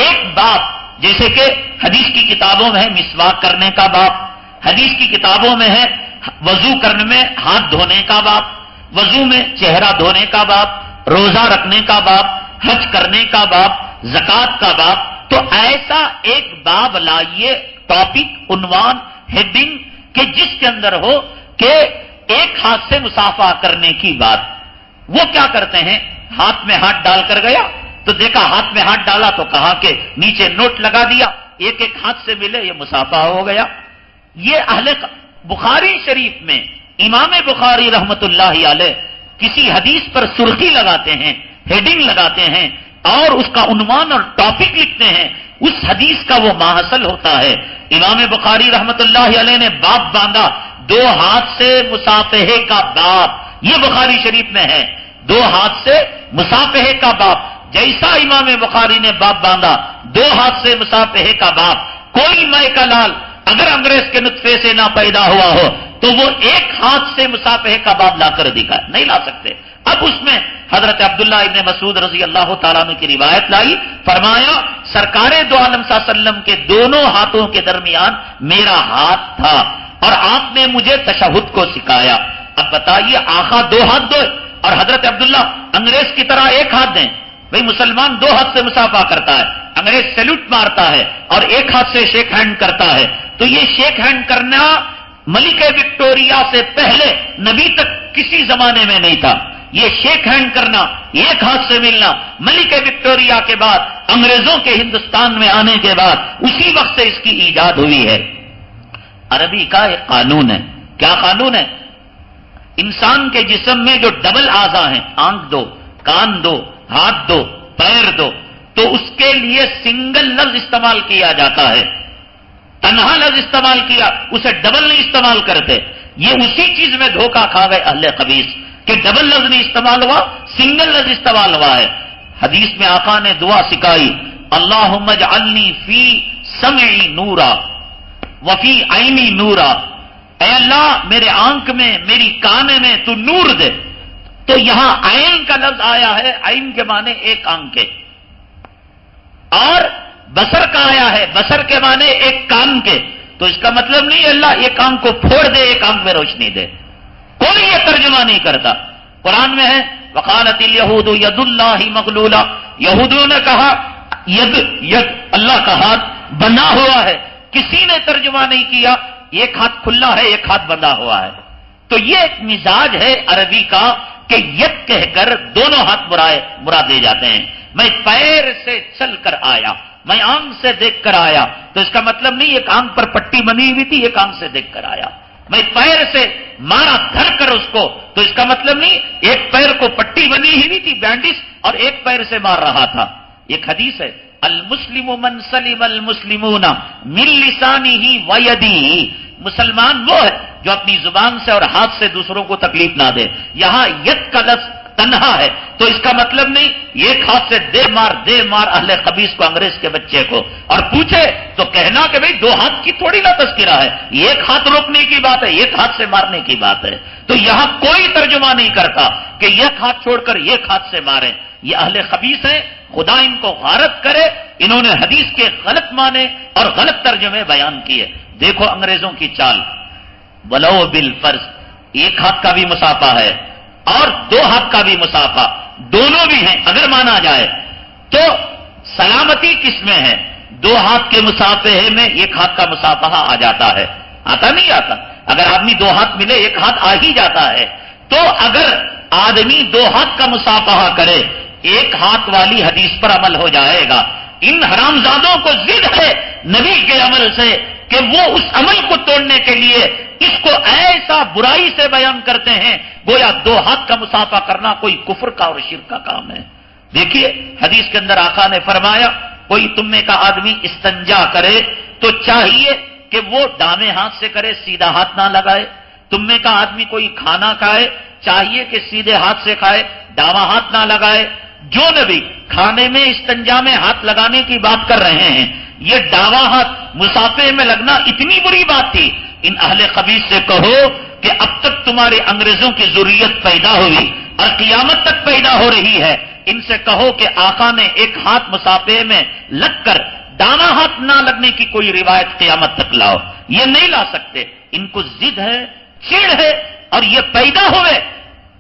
ایک باب، جیسے کہ حدیث کی کتابوں میں ہے مسواک کرنے کا باب، حدیث کی کتابوں میں ہے وضو کرنے میں ہاتھ دھونے کا باب، وضو میں چہرہ دھونے کا باب، روزہ رکھنے کا باب، حج کرنے کا باب، زکوٰۃ کا باب، تو ایسا ایک باب لائیے، ٹاپک، عنوان، ہیڈنگ، کہ جس کے اندر ہو کہ ایک ہاتھ سے مصافحہ کرنے کی بات۔ وہ کیا کرتے ہیں، ہاتھ میں ہاتھ ڈال کر گیا تو دیکھا ہاتھ میں ہاتھ ڈالا تو کہا کہ نیچے نوٹ لگا دیا، ایک ایک ہاتھ سے ملے، یہ مصافحہ ہو گیا۔ یہ بخاری شریف میں امام بخاری رحمت اللہ علیہ کسی حدیث پر سرخی لگاتے ہیں، ہیڈنگ لگاتے ہیں اور اس کا عنوان اور ٹاپک لکھتے ہیں، اس حدیث کا وہ ماحصل ہوتا ہے۔ امام بخاری رحمت اللہ علیہ نے باب باندھا، دو ہاتھ سے مصافحے کا باب، یہ بخاری شریف میں ہے، دو ہاتھ سے مصافحے کا باب۔ جیسا امام بخاری نے باب باندھا، دو ہاتھ سے مصافحے کا باب، کوئی مے کا لال اگر انگریز کے نطفے سے نہ پیدا ہوا ہو تو وہ ایک ہاتھ سے مصافحے کا باب لا کر دکھا، نہیں لا سکتے۔ اب اس میں حضرت عبداللہ ابن مسعود رضی اللہ تعالیٰ عنہ کی روایت لائی، فرمایا سرکار دو عالم صلی اللہ علیہ وسلم کے دونوں ہاتھوں کے درمیان میرا ہاتھ تھا اور آپ نے مجھے تشہد کو سکھایا۔ اب بتائیے آقا دو ہاتھ دو اور حضرت عبداللہ انگریز کی طرح ایک ہاتھ دیں؟ بھئی مسلمان دو ہاتھ سے مصافحہ کرتا ہے، انگریز سیلوٹ مارتا ہے اور ایک ہاتھ سے شیک ہینڈ کرتا ہے، تو یہ شیک ہینڈ کرنا ملکہ وکٹوریہ سے پہلے نبی تک کسی زمانے میں نہیں تھا۔ یہ شیک ہینڈ کرنا، ایک ہاتھ سے ملنا ملکہ وکٹوریہ کے بعد، انگریزوں کے ہندوستان میں آنے کے بعد اسی وقت سے اس کی ایجاد ہوئی ہے۔ عربی کا ایک قانون ہے، کیا قانون ہے؟ انسان کے جسم میں جو ڈبل اعضاء ہیں، آنکھ دو، کان دو، ہاتھ دو، پیر دو، تو اس کے لیے سنگل لفظ استعمال کیا جاتا ہے، تنہا لفظ استعمال کیا، اسے ڈبل نہیں استعمال کرتے۔ یہ اسی چیز میں دھوکہ کھا گئے اہل خبیث کہ ڈبل لفظ نہیں استعمال ہوا، سنگل لفظ استعمال ہوا ہے۔ حدیث میں آقا نے دعا سکھائی، اللہم اجعلنی فی سمعی نورا وفی عینی نورا، اے اللہ میرے آنکھ میں، میری کانے میں تو نور دے۔ تو یہاں عین کا لفظ آیا ہے، عین کے معنی ایک آنکھ کے، اور بصر کا آیا ہے، بصر کے معنی ایک کان کے، تو اس کا مطلب نہیں اللہ ایک آنکھ کو پھوڑ دے ایک آنکھ میں روشنی دے، کوئی یہ ترجمہ نہیں کرتا۔ قرآن میں ہے وقالت الیہود ید اللہ مغلولہ، یہودیوں نے کہا ید اللہ کا ہاتھ بندھا ہوا ہے، کسی نے ترجمہ نہیں کیا ایک ہاتھ کھلا ہے ایک ہاتھ بندھا ہوا ہے۔ تو یہ ایک مزاج ہے عربی کا کہ ید کہہ کر دونوں ہاتھ مراد لے جاتے ہیں۔ میں پیر سے چل کر آیا، میں آنکھ سے دیکھ کر آیا، تو اس کا مطلب نہیں ایک آنکھ پر پٹی بنی ہوئی تھی ایک آنکھ سے دیکھ کر آیا۔ میں پیر سے مارا دھر کر اس کو، تو اس کا مطلب نہیں ایک پیر کو پٹی بنی ہوئی تھی بینڈس اور ایک پیر سے مار رہا تھا۔ ایک حدیث ہے المسلم من سلم المسلمون من لسانہ ویدہ، مسلمان وہ ہے جو اپنی زبان سے اور ہاتھ سے دوسروں کو تکلیف نہ دے۔ یہاں ید کا لفظ تنہا ہے، تو اس کا مطلب نہیں ایک ہاتھ سے دے مار اہل خبیث کو، انگریز کے بچے کو، اور پوچھے تو کہنا کہ بھئی دو ہاتھ کی تھوڑی نہ تذکرہ ہے، ایک ہاتھ روکنے کی بات ہے، ایک ہاتھ سے مارنے کی بات ہے۔ تو یہاں کوئی ترجمہ نہیں کرتا کہ ایک ہاتھ چھوڑ کر ایک ہاتھ سے ماریں، یہ اہل خبیث ہیں، خدا ان کو غارت کرے، انہوں نے حدیث کے غلط معنی اور غلط ترجمے بیان کیے۔ دیکھو انگریزوں کی چال، ولو بالفرض، ایک ہاتھ کا بھی مصافحہ ہے اور دو ہاتھ کا بھی مصافحہ، دونوں بھی ہیں اگر مانا جائے تو سلامتی کس میں ہے؟ دو ہاتھ کے مصافحے میں ایک ہاتھ کا مصافحہ آ جاتا ہے، آتا نہیں آتا؟ اگر آدمی دو ہاتھ ملے ایک ہاتھ آ ہی جاتا ہے۔ تو اگر آدمی دو ہاتھ کا مصافحہ کرے ایک ہاتھ والی حدیث پر عمل ہو جائے گا۔ ان حرامزادوں کو ضد ہے نبی کے عمل سے کہ وہ اس عمل کو توڑنے کے لیے اس کو ایسا برائی سے بیان کرتے ہیں گویا دو ہاتھ کا مصافحہ کرنا کوئی کفر کا اور شرک کا کام ہے۔ دیکھیے حدیث کے اندر آقا نے فرمایا کوئی تم میں کا آدمی استنجا کرے تو چاہیے کہ وہ دامے ہاتھ سے کرے، سیدھا ہاتھ نہ لگائے۔ تم میں کا آدمی کوئی کھانا کھائے چاہیے کہ سیدھے ہاتھ سے کھائے، داواں ہاتھ نہ لگائے۔ جو نبی کھانے میں استنجا میں ہاتھ لگانے کی بات کر رہے ہیں، یہ داواں ہاتھ مصافحے میں لگنا اتنی بری بات تھی، ان اہل خبیث سے کہو کہ اب تک تمہارے انگریزوں کی ضروریت پیدا ہوئی اور قیامت تک پیدا ہو رہی ہے، ان سے کہو کہ آقا نے ایک ہاتھ مصافحے میں لگ کر داواں ہاتھ نہ لگنے کی کوئی روایت قیامت تک لاؤ، یہ نہیں لا سکتے۔ ان کو ضد ہے، چڑ ہے، اور یہ پیدا ہوئے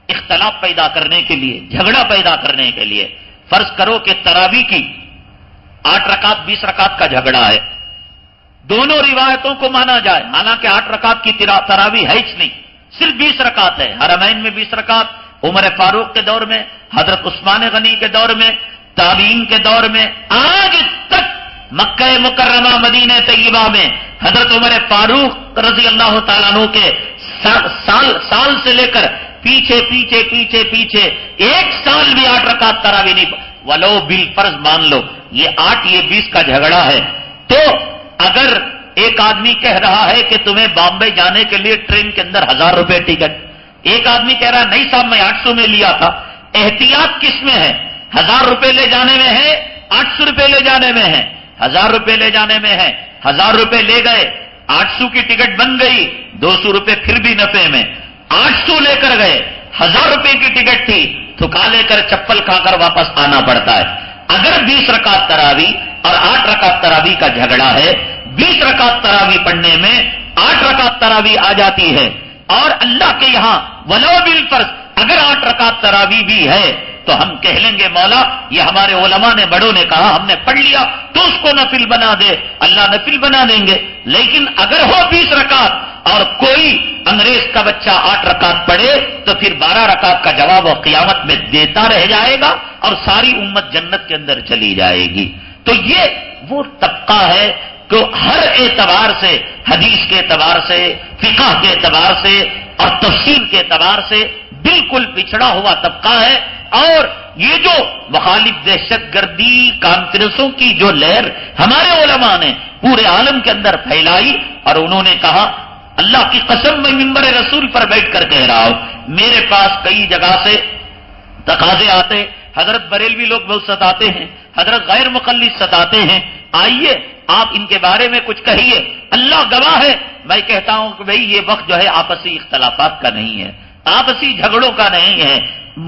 اختلاف پیدا کرنے کے لیے، جھگڑا پیدا کرنے کے لیے۔ فرض کرو کہ تراویح کی 8 رکعت 20 رکعت کا جھگڑا ہے، دونوں روایتوں کو مانا جائے، حالانکہ 8 رکعت کی تراویح ہے ہی نہیں، صرف 20 رکعت ہے۔ حرمین میں 20 رکعت، عمر فاروق کے دور میں، حضرت عثمان غنی کے دور میں، تابعین کے دور میں، آج تک مکہ مکرمہ مدینہ طیبہ میں حضرت عمر فاروق رضی اللہ تعالیٰ عنہ کے سال سے لے کر پیچھے ایک سال بھی 8 رکعت تراویح نہیں، ولو بالفرض مان لو یہ 8 یہ 20 کا جھگڑا ہے، تو اگر ایک آدمی کہہ رہا ہے کہ تمہیں بامبے جانے کے لیے ٹرین کے اندر 1000 روپے ٹکٹ، ایک آدمی کہہ رہا نہیں صاحب میں 800 میں لیا تھا، احتیاط کس میں ہے؟ 1000 روپے لے جانے میں ہے، 800 روپے لے جانے میں ہے؟ 1000 روپے لے جانے میں ہے، 1000 روپے لے گئے، 800 کی ٹکٹ بن گئی، 200 روپے پھر بھی نفع میں، 800 لے کر گئے، 1000 روپے کی ٹکٹ تھی، تھکا لے کر چپل کھا کر واپس آنا پڑتا ہے۔ اگر 20 رکعت تراویح اور 8 رکعت تراویح کا جھگڑا ہے، 20 رکعت تراویح پڑھنے میں 8 رکعت تراویح آ جاتی ہے، اور اللہ کے یہاں ولو بالفرض اگر 8 رکعت تراویح بھی ہے تو ہم کہہ لیں گے مولا یہ ہمارے علماء نے بڑوں نے کہا ہم نے پڑھ لیا تو اس کو نفل بنا دے، اللہ نفل بنا دیں گے۔ لیکن اگر ہو 20 رکعت اور کوئی انگریز کا بچہ 8 رکعت پڑھے تو پھر 12 رکعت کا جواب وہ قیامت میں دیتا رہ جائے گا اور ساری امت جنت کے اندر چلی جائے گی۔ تو یہ وہ طبقہ ہے کہ ہر اعتبار سے، حدیث کے اعتبار سے، فقہ کے اعتبار سے اور تفسیر کے اعتبار سے بالکل پچھڑا ہوا طبقہ ہے، اور یہ جو مخالف دہشت گردی کانفرنسوں کی جو لہر ہمارے علماء نے پورے عالم کے اندر پھیلائی، اور انہوں نے کہا اللہ کی قسم میں منبر رسول پر بیٹھ کر کہہ رہا ہوں، میرے پاس کئی جگہ سے تقاضے آتے، حضرت بریلوی لوگ بہت ستاتے ہیں، حضرت غیر مقلد ستاتے ہیں، آئیے آپ ان کے بارے میں کچھ کہیے۔ اللہ گواہ ہے میں کہتا ہوں کہ بھئی یہ وقت جو ہے آپسی اختلافات کا نہیں ہے، آپسی جھگڑوں کا نہیں ہے۔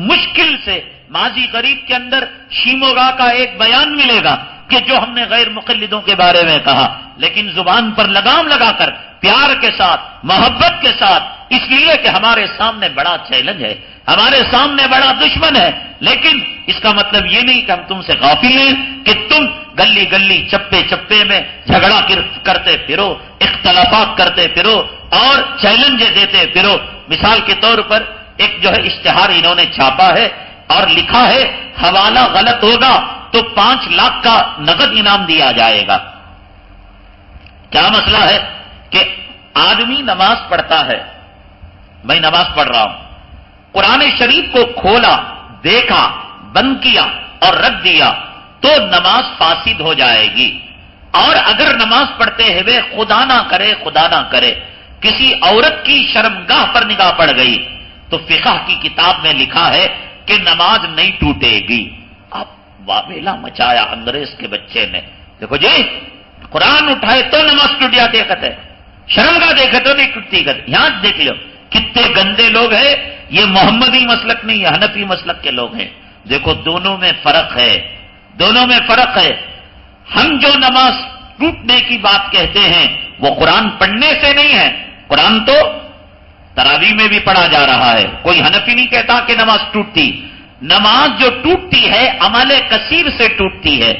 مشکل سے ماضی قریب کے اندر شیموگا کا ایک بیان ملے گا کہ جو ہم نے غیر مقلدوں کے بارے میں کہا، لیکن زبان پر لگام لگا کر پیار کے ساتھ، محبت کے ساتھ، اس لیے کہ ہمارے سامنے بڑا چیلنج ہے، ہمارے سامنے بڑا دشمن ہے، لیکن اس کا مطلب یہ نہیں کہ ہم تم سے غافل ہیں کہ تم گلی گلی چپے میں جھگڑا کرتے پھرو، اختلافات کرتے پھرو اور چیلنج دیتے پھرو۔ مثال کے طور پر ایک جو ہے اشتہار انہوں نے چھاپا ہے اور لکھا ہے حوالہ غلط ہوگا تو 5 لاکھ کا نقد انعام دیا جائے گا۔ کیا مسئلہ ہے کہ آدمی نماز پڑھتا ہے، میں نماز پڑھ رہا ہوں، قرآن شریف کو کھولا، دیکھا، بند کیا اور رکھ دیا تو نماز فاسد ہو جائے گی، اور اگر نماز پڑھتے ہوئے خدا نہ کرے کسی عورت کی شرمگاہ پر نگاہ پڑ گئی تو فقہ کی کتاب میں لکھا ہے کہ نماز نہیں ٹوٹے گی۔ اب واویلا مچایا انگریز کے بچے نے، دیکھو جی قرآن اٹھائے تو نماز ٹوٹ جاتی ہے، شرمگاہ دیکھے تو نہیں ٹوٹتی ہے۔ یہاں دیکھ لو کتنے گندے لوگ ہیں، یہ محمدی مسلک نہیں، یہ حنفی مسلک کے لوگ ہیں۔ دیکھو دونوں میں فرق ہے، دونوں میں فرق ہے۔ ہم جو نماز ٹوٹنے کی بات کہتے ہیں وہ قرآن پڑھنے سے نہیں ہے، قرآن تو تراویح میں بھی پڑھا جا رہا ہے، کوئی حنفی نہیں کہتا کہ نماز ٹوٹتی۔ نماز جو ٹوٹتی ہے عمل کثیر سے ٹوٹتی ہے۔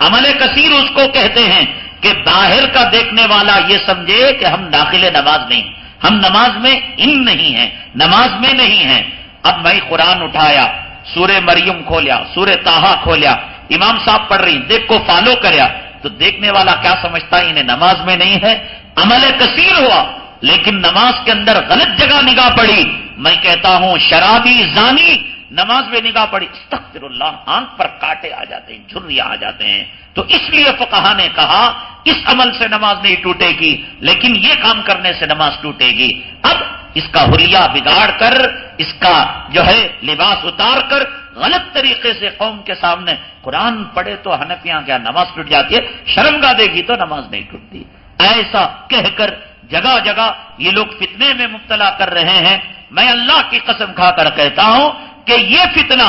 عمل کثیر اس کو کہتے ہیں کہ باہر کا دیکھنے والا یہ سمجھے کہ ہم داخل نماز نہیں، ہم نماز میں نہیں ہیں، نماز میں نہیں ہیں۔ اب میں قرآن اٹھایا، سورہ مریم کھولیا، سورہ طٰہٰ کھولیا، امام صاحب پڑھ رہی، دیکھ کو فالو کریا، تو دیکھنے والا کیا سمجھتا ہے انہیں نماز میں نہیں ہے، عمل کثیر ہوا، لیکن نماز کے اندر غلط جگہ نگاہ پڑی. میں کہتا ہوں شرابی زانی نماز میں نگاہ پڑی، استغفر اللہ، آنکھ پر کانٹے آ جاتے ہیں، جھریاں آ جاتے ہیں. تو اس لیے فقہا نے کہا اس عمل سے نماز نہیں ٹوٹے گی، لیکن یہ کام کرنے سے نماز ٹوٹے گی. اب اس کا حلیہ بگاڑ کر، اس کا جو ہے لباس اتار کر غلط طریقے سے قوم کے سامنے قرآن پڑھے تو حنفیاں کیا نماز ٹوٹ جاتی ہے، شرمگاہ دے گی تو نماز نہیں ٹوٹتی، ایسا کہہ کر جگہ جگہ یہ لوگ فتنے میں مبتلا کر رہے ہیں. میں اللہ کی قسم کھا کر کہتا ہوں کہ یہ فتنہ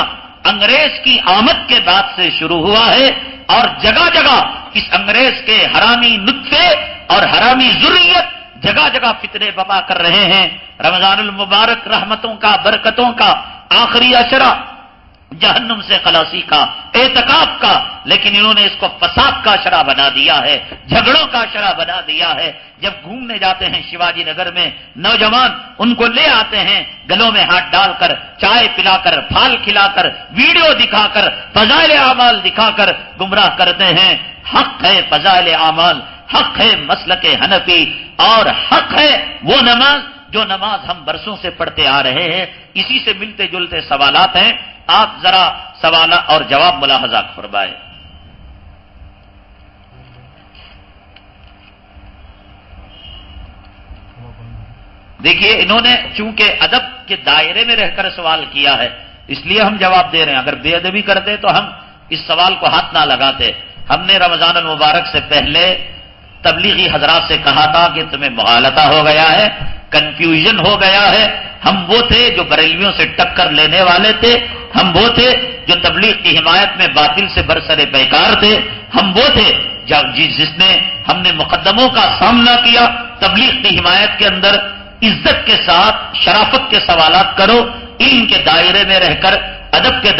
انگریز کی آمد کے بعد سے شروع ہوا ہے، اور جگہ جگہ اس انگریز کے حرامی نطفے اور حرامی ذریت جگہ جگہ فتنے بپا کر رہے ہیں. رمضان المبارک رحمتوں کا، برکتوں کا آخری عشرہ، جہنم سے خلاصی کا، اعتکاف کا، لیکن انہوں نے اس کو فساد کا عشرہ بنا دیا ہے، جھگڑوں کا عشرہ بنا دیا ہے. جب گھومنے جاتے ہیں شیواجی نگر میں نوجوان ان کو لے آتے ہیں گلوں میں ہاتھ ڈال کر، چائے پلا کر، پھال کھلا کر، ویڈیو دکھا کر، فضائل اعمال دکھا کر گمراہ کرتے ہیں. حق ہے فضائل اعمال، حق ہے مسلک حنفی، اور حق ہے وہ نماز جو نماز ہم برسوں سے پڑھتے آ رہے ہیں. اسی سے ملتے جلتے سوالات ہیں، آپ ذرا سوال اور جواب ملاحظہ فرمائیں. دیکھیے انہوں نے چونکہ ادب کے دائرے میں رہ کر سوال کیا ہے اس لیے ہم جواب دے رہے ہیں. اگر بے ادبی کرتے تو ہم اس سوال کو ہاتھ نہ لگاتے. ہم نے رمضان المبارک سے پہلے تبلیغی حضرات سے کہا تھا کہ تمہیں مغالطہ ہو گیا ہے، کنفیوژن ہو گیا ہے. ہم وہ تھے جو بریلویوں سے ٹکر لینے والے تھے، ہم وہ تھے جو تبلیغ کی حمایت میں باطل سے برسر پیکار تھے، ہم وہ تھے جس نے ہم نے مقدموں کا سامنا کیا. تبلیغ کی حمایت کے اندر عزت کے ساتھ شرافت کے سوالات کرو، علم کے دائرے میں رہ کر ادب کے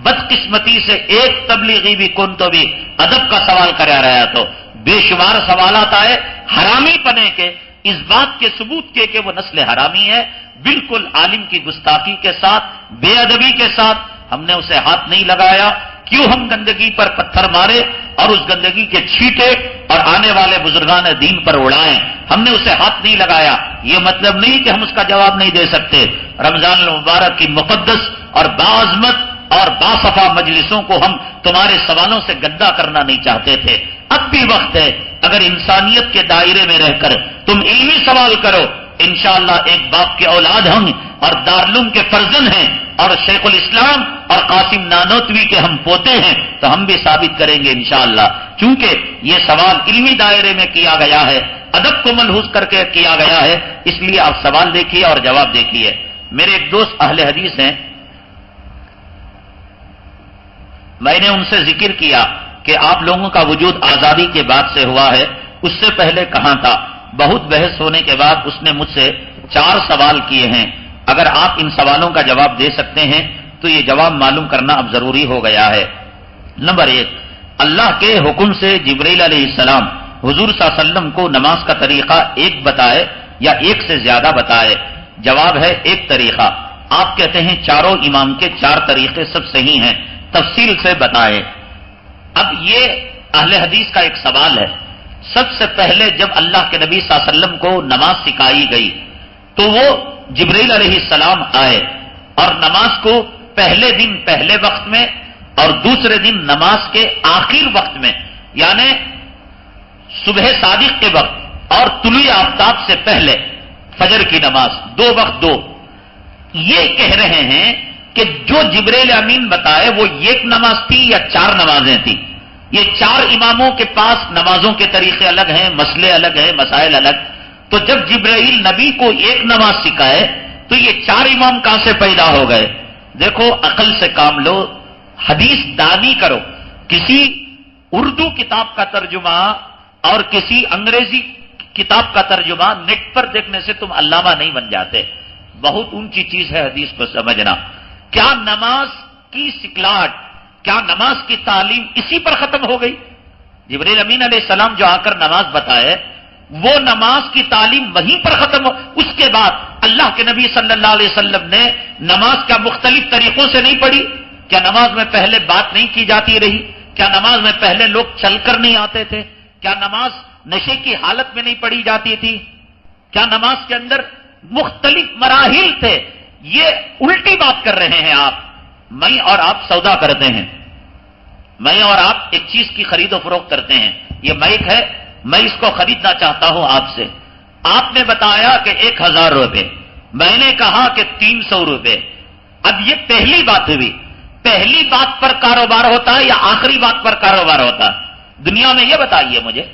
بدقسمتی سے ایک تبلیغی بھی کون تو بھی ادب کا سوال کرا رہا تو بے شمار سوالات آئے حرامی پنے کے، اس بات کے ثبوت کے کہ وہ نسل حرامی ہے. بالکل عالم کی گستاخی کے ساتھ، بے ادبی کے ساتھ ہم نے اسے ہاتھ نہیں لگایا. کیوں ہم گندگی پر پتھر مارے اور اس گندگی کے چھینٹے اور آنے والے بزرگان دین پر اڑائیں؟ ہم نے اسے ہاتھ نہیں لگایا. یہ مطلب نہیں کہ ہم اس کا جواب نہیں دے سکتے. رمضان المبارک کی مقدس اور باعظمت اور باصفا مجلسوں کو ہم تمہارے سوالوں سے گندا کرنا نہیں چاہتے تھے. اب بھی وقت ہے، اگر انسانیت کے دائرے میں رہ کر تم علمی سوال کرو، انشاءاللہ ایک باپ کے اولاد ہوں اور دارالعلوم کے فرزند ہیں اور شیخ الاسلام اور قاسم نانوتوی کے ہم پوتے ہیں، تو ہم بھی ثابت کریں گے انشاءاللہ. چونکہ یہ سوال علمی دائرے میں کیا گیا ہے، ادب کو ملحوظ کر کے کیا گیا ہے، اس لیے آپ سوال دیکھیے اور جواب دیکھیے. میرے ایک دوست اہل حدیث ہیں، میں نے ان سے ذکر کیا کہ آپ لوگوں کا وجود آزادی کے بعد سے ہوا ہے، اس سے پہلے کہاں تھا؟ بہت بحث ہونے کے بعد اس نے مجھ سے 4 سوال کیے ہیں. اگر آپ ان سوالوں کا جواب دے سکتے ہیں تو یہ جواب معلوم کرنا اب ضروری ہو گیا ہے. نمبر 1، اللہ کے حکم سے جبرائیل علیہ السلام حضور صلی اللہ علیہ وسلم کو نماز کا طریقہ ایک بتائے یا ایک سے زیادہ بتائے؟ جواب ہے ایک طریقہ. آپ کہتے ہیں چاروں امام کے 4 طریقے سب صحیح ہیں، تفصیل سے بتائے. اب یہ اہل حدیث کا ایک سوال ہے. سب سے پہلے جب اللہ کے نبی صلی اللہ علیہ وسلم کو نماز سکھائی گئی تو وہ جبرائیل علیہ السلام آئے اور نماز کو پہلے دن پہلے وقت میں اور دوسرے دن نماز کے آخر وقت میں، یعنی صبح صادق کے وقت اور طلوع آفتاب سے پہلے فجر کی نماز، 2 وقت 2. یہ کہہ رہے ہیں کہ جو جبرائیل امین بتائے وہ ایک نماز تھی یا 4 نمازیں تھیں؟ یہ 4 اماموں کے پاس نمازوں کے طریقے الگ ہیں، مسئلے الگ ہیں، مسائل الگ. تو جب جبرائیل نبی کو ایک نماز سکھائے تو یہ 4 امام کہاں سے پیدا ہو گئے؟ دیکھو عقل سے کام لو، حدیث دانی کرو. کسی اردو کتاب کا ترجمہ اور کسی انگریزی کتاب کا ترجمہ نیٹ پر دیکھنے سے تم علامہ نہیں بن جاتے. بہت اونچی چیز ہے حدیث کو سمجھنا. کیا نماز کی سکھلاہٹ، کیا نماز کی تعلیم اسی پر ختم ہو گئی؟ جبرائیل امین علیہ السلام جو آ کر نماز بتائے وہ نماز کی تعلیم وہیں پر ختم ہو. اس کے بعد اللہ کے نبی صلی اللہ علیہ وسلم نے نماز کا مختلف طریقوں سے نہیں پڑھی؟ کیا نماز میں پہلے بات نہیں کی جاتی رہی؟ کیا نماز میں پہلے لوگ چل کر نہیں آتے تھے؟ کیا نماز نشے کی حالت میں نہیں پڑھی جاتی تھی؟ کیا نماز کے اندر مختلف مراحل تھے؟ یہ الٹی بات کر رہے ہیں آپ. میں اور آپ سودا کرتے ہیں، میں اور آپ ایک چیز کی خرید و فروخت کرتے ہیں. یہ مائک ہے، میں اس کو خریدنا چاہتا ہوں آپ سے. آپ نے بتایا کہ 1000 روپے، میں نے کہا کہ 300 روپے. اب یہ پہلی بات ہوئی. پہلی بات پر کاروبار ہوتا ہے یا آخری بات پر کاروبار ہوتا ہے؟ دنیا میں یہ بتائیے مجھے.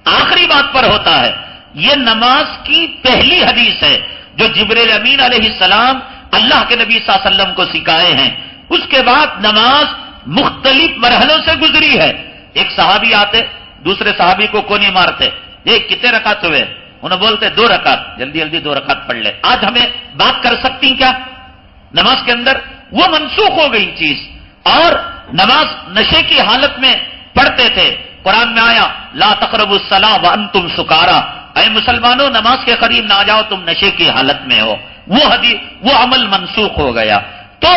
آخری بات پر ہوتا ہے. یہ نماز کی پہلی حدیث ہے جو جبریل امین علیہ السلام اللہ کے نبی صلی اللہ علیہ وسلم کو سکھائے ہیں. اس کے بعد نماز مختلف مرحلوں سے گزری ہے. ایک صحابی آتے، دوسرے صحابی کو کونی مارتے، یہ کتنے رکعت ہوئے؟ انہیں بولتے 2 رکعت. جلدی جلدی 2 رکعت پڑھ لے. آج ہمیں بات کر سکتی کیا نماز کے اندر؟ وہ منسوخ ہو گئی چیز. اور نماز نشے کی حالت میں پڑھتے تھے. قرآن میں آیا لا تقربوا الصلاۃ وانتم سکارا، اے مسلمانوں نماز کے قریب نہ جاؤ تم نشے کی حالت میں ہو. وہ حدیث، وہ عمل منسوخ ہو گیا. تو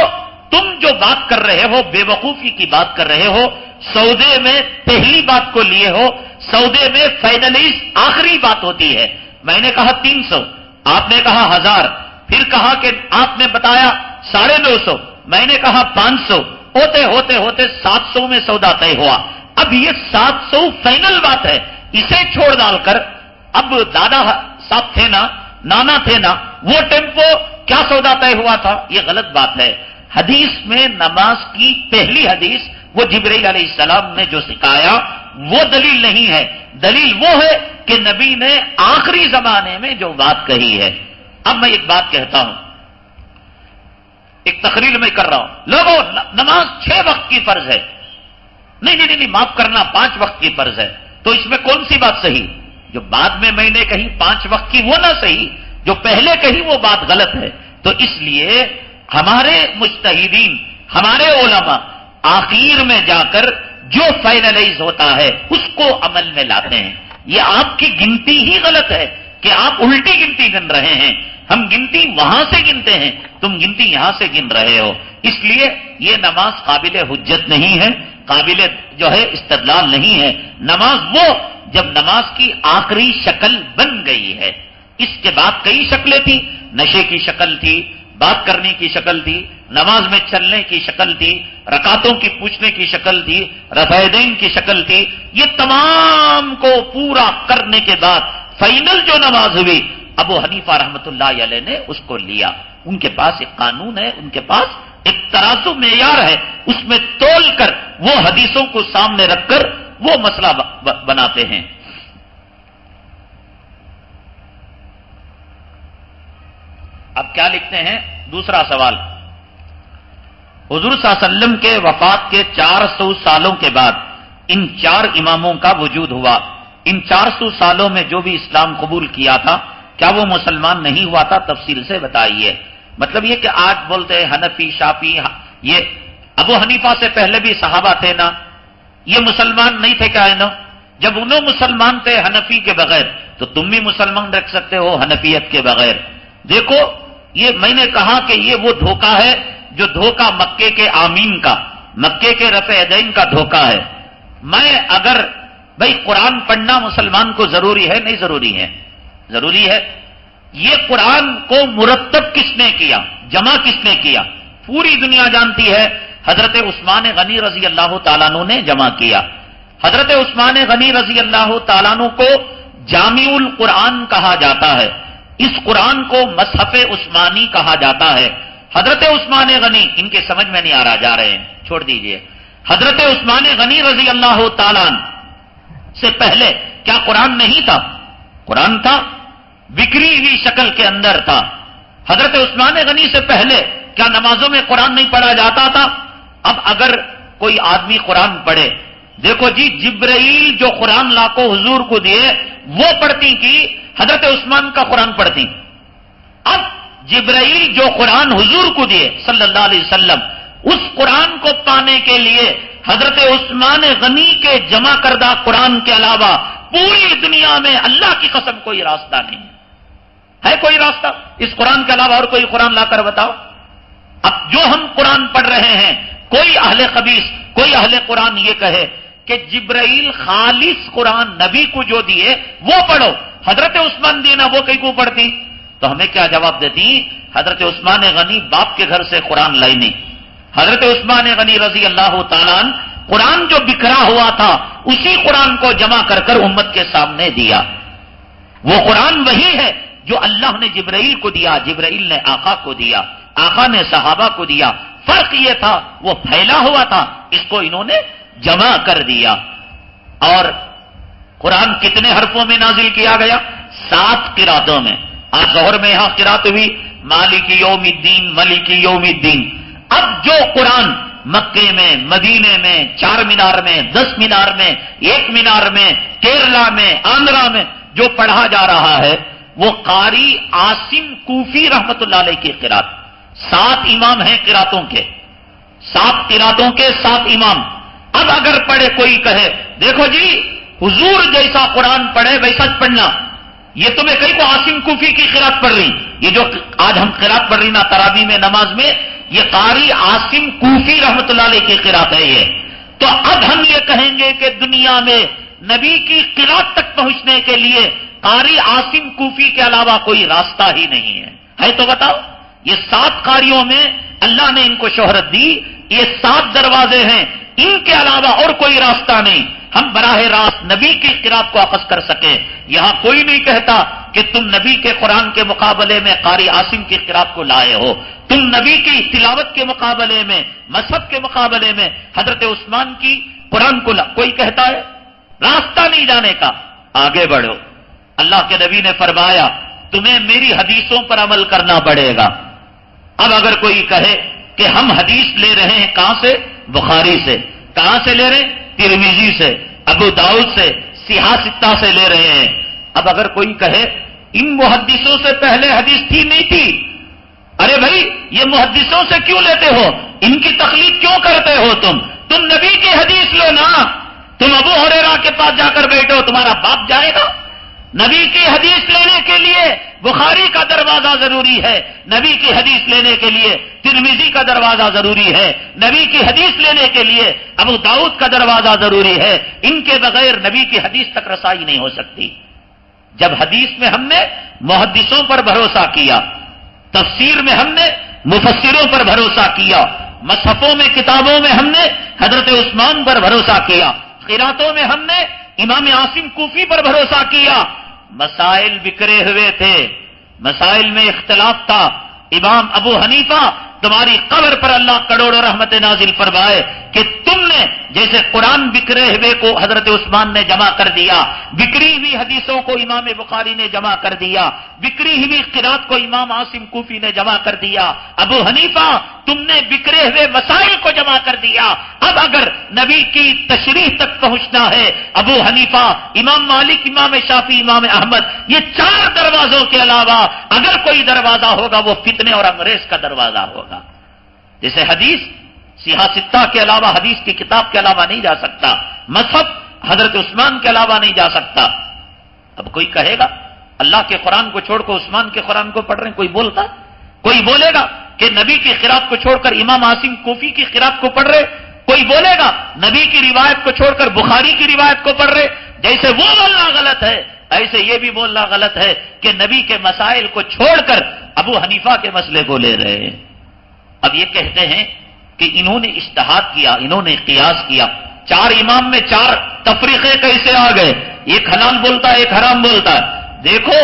تم جو بات کر رہے ہو بے وقوفی کی بات کر رہے ہو. سودے میں پہلی بات کو لیے ہو. سودے میں فائنلائز آخری بات ہوتی ہے. میں نے کہا 300، آپ نے کہا 1000، پھر کہا کہ آپ نے بتایا 950، میں نے کہا 500. ہوتے ہوتے ہوتے 700 میں سودا طے ہوا. اب یہ 700 فائنل بات ہے. اسے چھوڑ ڈال کر اب دادا صاحب تھے نا، نانا تھے نا، وہ ٹیمپو کیا سودا طے ہوا تھا؟ یہ غلط بات ہے. حدیث میں نماز کی پہلی حدیث وہ جبرائیل علیہ السلام نے جو سکھایا وہ دلیل نہیں ہے. دلیل وہ ہے کہ نبی نے آخری زمانے میں جو بات کہی ہے. اب میں ایک بات کہتا ہوں، ایک تقریر میں کر رہا ہوں. لوگوں نماز 6 وقت کی فرض ہے. نہیں معاف کرنا 5 وقت کی فرض ہے. تو اس میں کون سی بات صحیح؟ جو بعد میں نے کہی 5 وقت کی وہ نہ صحیح، جو پہلے کہی وہ بات غلط ہے. تو اس لیے ہمارے مجتہدین، ہمارے علماء آخر میں جا کر جو فائنلائز ہوتا ہے اس کو عمل میں لاتے ہیں. یہ آپ کی گنتی ہی غلط ہے کہ آپ الٹی گنتی گن رہے ہیں. ہم گنتی وہاں سے گنتے ہیں، تم گنتی یہاں سے گن رہے ہو. اس لیے یہ نماز قابل حجت نہیں ہے، قابل جو ہے استدلال نہیں ہے. نماز وہ جب نماز کی آخری شکل بن گئی ہے. اس کے بعد کئی شکلیں تھیں. نشے کی شکل تھی، بات کرنے کی شکل تھی، نماز میں چلنے کی شکل تھی، رکعتوں کی پوچھنے کی شکل تھی، رفع یدین کی شکل تھی. یہ تمام کو پورا کرنے کے بعد فائنل جو نماز ہوئی ابو حنیفہ رحمۃ اللہ علیہ نے اس کو لیا. ان کے پاس ایک قانون ہے، ان کے پاس ایک ترازو معیار ہے. اس میں تول کر وہ حدیثوں کو سامنے رکھ کر وہ مسئلہ بناتے ہیں. اب کیا لکھتے ہیں؟ دوسرا سوال. حضور صلی اللہ علیہ وسلم کے وفات کے 400 سالوں کے بعد ان 4 اماموں کا وجود ہوا. ان 400 سالوں میں جو بھی اسلام قبول کیا تھا کیا وہ مسلمان نہیں ہوا تھا؟ تفصیل سے بتائیے. مطلب یہ کہ آج بولتے ہیں حنفی، شافعی، یہ ابو حنیفہ سے پہلے بھی صحابہ تھے نا، یہ مسلمان نہیں تھے کیا؟ نا جب انہوں مسلمان تھے حنفی کے بغیر تو تم بھی مسلمان رکھ سکتے ہو حنفیت کے بغیر. دیکھو یہ میں نے کہا کہ یہ وہ دھوکہ ہے جو دھوکہ مکے کے آمین کا، مکے کے رفع یدین کا دھوکہ ہے. میں اگر بھائی قرآن پڑھنا مسلمان کو ضروری ہے؟ نہیں ضروری ہے، ضروری ہے. یہ قرآن کو مرتب کس نے کیا، جمع کس نے کیا؟ پوری دنیا جانتی ہے. حضرت عثمان غنی رضی اللہ تعالیٰ عنہ نے جمع کیا. حضرت عثمان غنی رضی اللہ تعالیٰ عنہ کو جامع القرآن کہا جاتا ہے. اس قرآن کو مصحف عثمانی کہا جاتا ہے. حضرت عثمان غنی، ان کے سمجھ میں نہیں آ رہا، جا رہے ہیں چھوڑ دیجئے. حضرت عثمان غنی رضی اللہ تعالیٰ عنہ سے پہلے کیا قرآن نہیں تھا؟ قرآن تھا، بکھری ہوئی شکل کے اندر تھا. حضرت عثمان غنی سے پہلے کیا نمازوں میں قرآن نہیں پڑھا جاتا تھا؟ اب اگر کوئی آدمی قرآن پڑھے، دیکھو جی جبرائیل جو قرآن لا کو حضور کو دیے وہ پڑھتی کی حضرت عثمان کا قرآن پڑھتی. اب جبرائیل جو قرآن حضور کو دیے صلی اللہ علیہ وسلم، اس قرآن کو پانے کے لیے حضرت عثمان غنی کے جمع کردہ قرآن کے علاوہ پوری دنیا میں اللہ کی قسم کوئی راستہ نہیں ہے. کوئی راستہ اس قرآن کے علاوہ اور کوئی قرآن لا کر بتاؤ. اب جو ہم قرآن پڑھ رہے ہیں، کوئی اہل خبیث، کوئی اہل قرآن یہ کہے کہ جبرائیل خالص قرآن نبی کو جو دیے وہ پڑھو، حضرت عثمان دینا وہ کہیں کو پڑھتی؟ تو ہمیں کیا جواب دیتی؟ حضرت عثمان غنی باپ کے گھر سے قرآن لائی نہیں، حضرت عثمان غنی رضی اللہ تعالیٰ عنہ قرآن جو بکھرا ہوا تھا اسی قرآن کو جمع کر کر امت کے سامنے دیا۔ وہ قرآن وہی ہے جو اللہ نے جبرائیل کو دیا، جبرائیل نے آقا کو دیا، آقا نے صحابہ کو دیا۔ فرق یہ تھا وہ پھیلا ہوا تھا، اس کو انہوں نے جمع کر دیا۔ اور قرآن کتنے حرفوں میں نازل کیا گیا؟ 7 قراتوں میں۔ آج ظہر میں یہاں قرات ہوئی مالک یوم الدین، ملک یوم الدین۔ اب جو قرآن مکے میں، مدینے میں، 4 مینار میں، 10 مینار میں، 1 مینار میں، کیرلا میں، آندھرا میں جو پڑھا جا رہا ہے وہ قاری عاصم کوفی رحمت اللہ علیہ کی قرات۔ 7 امام ہیں قراتوں کے، 7 قراتوں کے 7 امام۔ اب اگر پڑھے کوئی کہے دیکھو جی حضور جیسا قرآن پڑھے ویسا پڑھنا، یہ تو میں کہیں کو عاصم کوفی کی قرات پڑھ رہی، یہ جو آج ہم قرات پڑھ رہی نا تراویح میں نماز میں، یہ قاری عاصم کوفی رحمت اللہ علیہ کی قرات ہے یہ۔ تو اب ہم یہ کہیں گے کہ دنیا میں نبی کی قرات تک پہنچنے کے لیے قاری عاصم کوفی کے علاوہ کوئی راستہ ہی نہیں ہے تو بتاؤ؟ یہ 7 قاریوں میں اللہ نے ان کو شہرت دی، یہ 7 دروازے ہیں، ان کے علاوہ اور کوئی راستہ نہیں ہم براہ راست نبی کی قرات کو اخذ کر سکیں۔ یہاں کوئی نہیں کہتا کہ تم نبی کے قرآن کے مقابلے میں قاری عاصم کی قرات کو لائے ہو، تم نبی کی تلاوت کے مقابلے میں، مذہب کے مقابلے میں حضرت عثمان کی قرآن کو کوئی کہتا ہے؟ راستہ نہیں جانے کا، آگے بڑھو۔ اللہ کے نبی نے فرمایا تمہیں میری حدیثوں پر عمل کرنا پڑے گا۔ اب اگر کوئی کہے کہ ہم حدیث لے رہے ہیں کہاں سے؟ بخاری سے۔ کہاں سے لے رہے ہیں؟ ترمذی سے، ابو داؤد سے، صحاح ستہ سے لے رہے ہیں۔ اب اگر کوئی کہے ان محدثوں سے پہلے حدیث تھی نہیں تھی، ارے بھائی یہ محدثوں سے کیوں لیتے ہو؟ ان کی تقلید کیوں کرتے ہو؟ تم نبی کی حدیث لو نا، تم ابو ہریرہ کے پاس جا کر بیٹھو، تمہارا باپ جائے گا؟ نبی کی حدیث لینے کے لیے بخاری کا دروازہ ضروری ہے، نبی کی حدیث لینے کے لیے ترمذی کا دروازہ ضروری ہے، نبی کی حدیث لینے کے لیے ابو داؤد کا دروازہ ضروری ہے۔ ان کے بغیر نبی کی حدیث تک رسائی نہیں ہو سکتی۔ جب حدیث میں ہم نے محدثوں پر بھروسہ کیا، تفسیر میں ہم نے مفسروں پر بھروسہ کیا، مصحفوں میں کتابوں میں ہم نے حضرت عثمان پر بھروسہ کیا، قراتوں میں ہم نے امام عاصم کوفی پر بھروسہ کیا۔ مسائل بکھرے ہوئے تھے، مسائل میں اختلاف تھا۔ امام ابو حنیفہ تمہاری قبر پر اللہ کروڑوں رحمت نازل فرمائے کہ تم نے جیسے قرآن بکھرے ہوئے کو حضرت عثمان نے جمع کر دیا، بکھری ہوئی حدیثوں کو امام بخاری نے جمع کر دیا، بکھری ہوئی قرات کو امام عاصم کوفی نے جمع کر دیا، ابو حنیفہ تم نے بکھرے ہوئے مسائل کو جمع کر دیا۔ اب اگر نبی کی تشریح تک پہنچنا ہے، ابو حنیفہ، امام مالک، امام شافعی، امام احمد، یہ 4 دروازوں کے علاوہ اگر کوئی دروازہ ہوگا وہ فتنے اور انگریز کا دروازہ ہوگا۔ جیسے حدیث صحاح ستہ کے علاوہ، حدیث کی کتاب کے علاوہ نہیں جا سکتا، مذہب حضرت عثمان کے علاوہ نہیں جا سکتا۔ اب کوئی کہے گا اللہ کے قرآن کو چھوڑ کر عثمان کے قرآن کو پڑھ رہے ہیں، کوئی بولتا؟ کوئی بولے گا کہ نبی کی قرات کو چھوڑ کر امام عاصم کوفی کی قرات کو پڑھ رہے؟ کوئی بولے گا نبی کی روایت کو چھوڑ کر بخاری کی روایت کو پڑھ رہے؟ جیسے وہ بولنا غلط ہے ایسے یہ بھی بولنا غلط ہے کہ نبی کے مسائل کو چھوڑ کر ابو حنیفہ کے مسئلے کو لے رہے ہیں۔ اب یہ کہتے ہیں کہ انہوں نے اجتہاد کیا، انہوں نے قیاس کیا، 4 امام میں 4 تفریقے کیسے آ گئے؟ ایک حلال بولتا ہے، ایک حرام بولتا ہے۔ دیکھو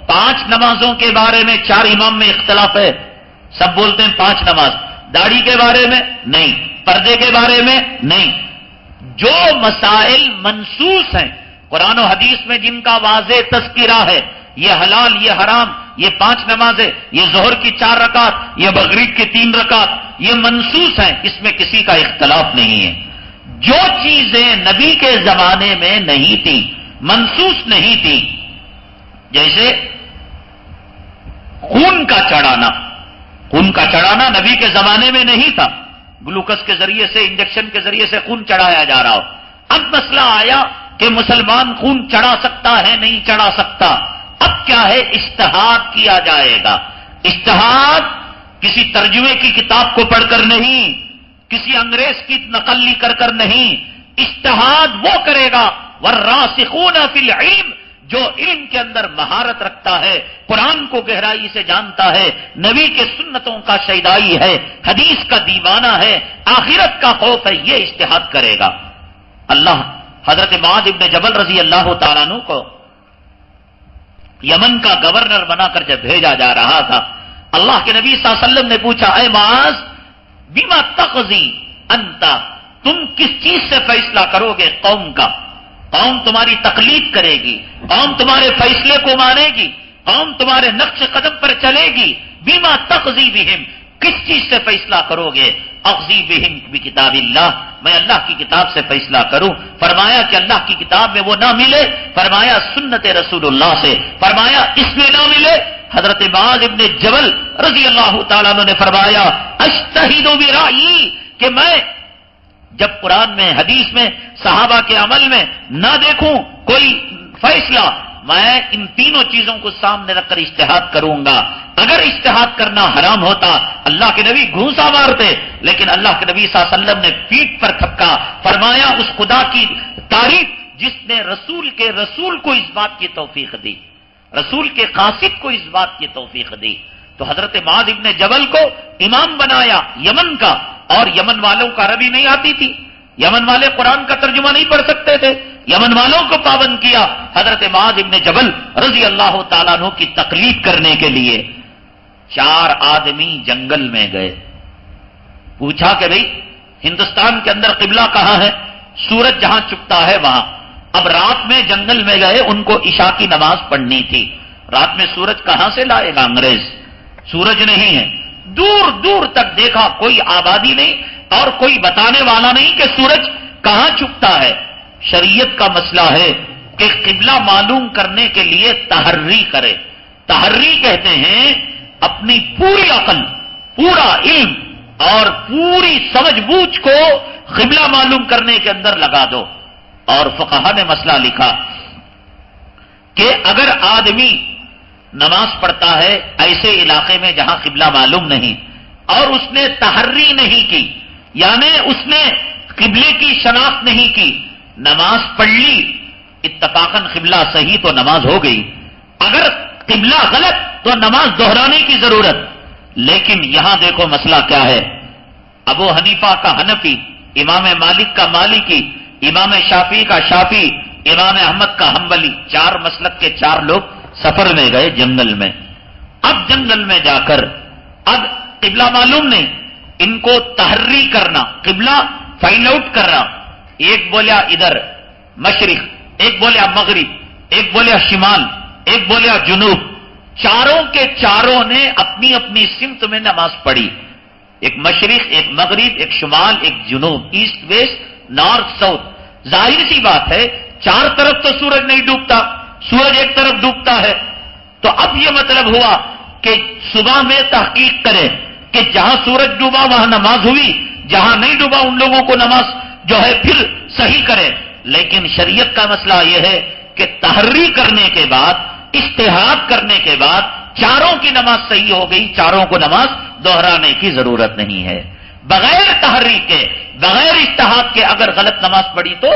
5 نمازوں کے بارے میں 4 امام میں اختلاف ہے، سب بولتے ہیں 5 نماز، داڑھی کے بارے میں نہیں، پردے کے بارے میں نہیں۔ جو مسائل منصوص ہیں قرآن و حدیث میں جن کا واضح تذکرہ ہے، یہ حلال، یہ حرام، یہ 5 نمازیں، یہ ظہر کی 4 رکعت، یہ مغرب کی 3 رکعت، یہ منصوص ہیں، اس میں کسی کا اختلاف نہیں ہے۔ جو چیزیں نبی کے زمانے میں نہیں تھی، منصوص نہیں تھی، جیسے خون کا چڑھانا، خون کا چڑھانا نبی کے زمانے میں نہیں تھا، گلوکوز کے ذریعے سے، انجیکشن کے ذریعے سے خون چڑھایا جا رہا ہو۔ اب مسئلہ آیا کہ مسلمان خون چڑھا سکتا ہے نہیں چڑھا سکتا، اب کیا ہے؟ اجتہاد کیا جائے گا۔ اجتہاد کسی ترجمے کی کتاب کو پڑھ کر نہیں، کسی انگریز کی نقل کر کر نہیں، اجتہاد وہ کرے گا والراسخون فی العلم، جو علم کے اندر مہارت رکھتا ہے، قرآن کو گہرائی سے جانتا ہے، نبی کے سنتوں کا شیدائی ہے، حدیث کا دیوانہ ہے، آخرت کا خوف ہے، یہ اجتہاد کرے گا۔ اللہ حضرت معاذ ابن جبل رضی اللہ تعالیٰ عنہ کو یمن کا گورنر بنا کر جب بھیجا جا رہا تھا، اللہ کے نبی صلی اللہ علیہ وسلم نے پوچھا، اے معاذ بما تقضی انت، تم کس چیز سے فیصلہ کرو گے قوم کا؟ قوم تمہاری تقلید کرے گی، قوم تمہارے فیصلے کو مانے گی، قوم تمہارے نقش قدم پر چلے گی۔ بما تقضی بہم، کس چیز سے فیصلہ کرو گے؟ اقضی بہم بکتاب اللہ، میں اللہ کی کتاب سے فیصلہ کروں۔ فرمایا کہ اللہ کی کتاب میں وہ نہ ملے، فرمایا سنت رسول اللہ سے، فرمایا اس میں نہ ملے۔ حضرت معاذ ابن جبل رضی اللہ تعالیٰ عنہ نے فرمایا اجتہد برأیی، کہ میں جب قرآن میں حدیث میں صحابہ کے عمل میں نہ دیکھوں کوئی فیصلہ، میں ان تینوں چیزوں کو سامنے رکھ کر اجتہاد کروں گا۔ اگر اجتہاد کرنا حرام ہوتا اللہ کے نبی گھونسا مارتے، لیکن اللہ کے نبی صلی اللہ علیہ وسلم نے پیٹھ پر تھپکا، فرمایا اس خدا کی تعریف جس نے رسول کو اس بات کی توفیق دی، رسول کے قاصد کو اس بات کی توفیق دی۔ تو حضرت معاذ ابن جبل کو امام بنایا یمن کا، اور یمن والوں کو عربی نہیں آتی تھی، یمن والے قرآن کا ترجمہ نہیں پڑھ سکتے تھے، یمن والوں کو پابند کیا حضرت معاذ ابن جبل رضی اللہ تعالیٰ عنہ کی تقلید کرنے کے لیے۔ 4 آدمی جنگل میں گئے، پوچھا کہ بھئی ہندوستان کے اندر قبلہ کہاں ہے؟ سورج جہاں چکتا ہے وہاں۔ اب رات میں جنگل میں گئے، ان کو عشاء کی نماز پڑھنی تھی، رات میں سورج کہاں سے لائے گا انگریز؟ سورج نہیں ہے، دور دور تک دیکھا کوئی آبادی نہیں اور کوئی بتانے والا نہیں کہ سورج کہاں چھپتا ہے۔ شریعت کا مسئلہ ہے کہ قبلہ معلوم کرنے کے لیے تحری کرے۔ تحری کہتے ہیں اپنی پوری عقل، پورا علم اور پوری سمجھ بوجھ کو قبلہ معلوم کرنے کے اندر لگا دو۔ اور فقہا نے مسئلہ لکھا کہ اگر آدمی نماز پڑھتا ہے ایسے علاقے میں جہاں قبلہ معلوم نہیں اور اس نے تحری نہیں کی، یعنی اس نے قبلے کی شناخت نہیں کی، نماز پڑھ لی، اتفاقاً قبلہ صحیح تو نماز ہو گئی، اگر قبلہ غلط تو نماز دہرانے کی ضرورت۔ لیکن یہاں دیکھو مسئلہ کیا ہے، ابو حنیفہ کا حنفی، امام مالک کا مالکی، امام شافعی کا شافعی، امام احمد کا حنبلی، 4 مسلک کے 4 لوگ سفر میں گئے جنگل میں۔ اب جنگل میں جا کر اب قبلہ معلوم نہیں، ان کو تحری کرنا، قبلہ فائنڈ آؤٹ کرنا۔ ایک بولیا ادھر مشرق، ایک بولیا مغرب، ایک بولیا شمال، ایک بولیا جنوب، چاروں کے چاروں نے اپنی اپنی سمت میں نماز پڑھی، ایک مشرق، ایک مغرب، ایک شمال، ایک جنوب، ایسٹ ویسٹ، نارتھ ساؤتھ۔ ظاہر سی بات ہے 4 طرف تو سورج نہیں ڈوبتا، سورج ایک طرف ڈوبتا ہے۔ تو اب یہ مطلب ہوا کہ صبح میں تحقیق کرے کہ جہاں سورج ڈوبا وہاں نماز ہوئی، جہاں نہیں ڈوبا ان لوگوں کو نماز جو ہے پھر صحیح کرے۔ لیکن شریعت کا مسئلہ یہ ہے کہ تحری کرنے کے بعد، اجتہاد کرنے کے بعد چاروں کی نماز صحیح ہو گئی، چاروں کو نماز دہرانے کی ضرورت نہیں ہے۔ بغیر تحری کے، بغیر اجتہاد کے اگر غلط نماز پڑھی تو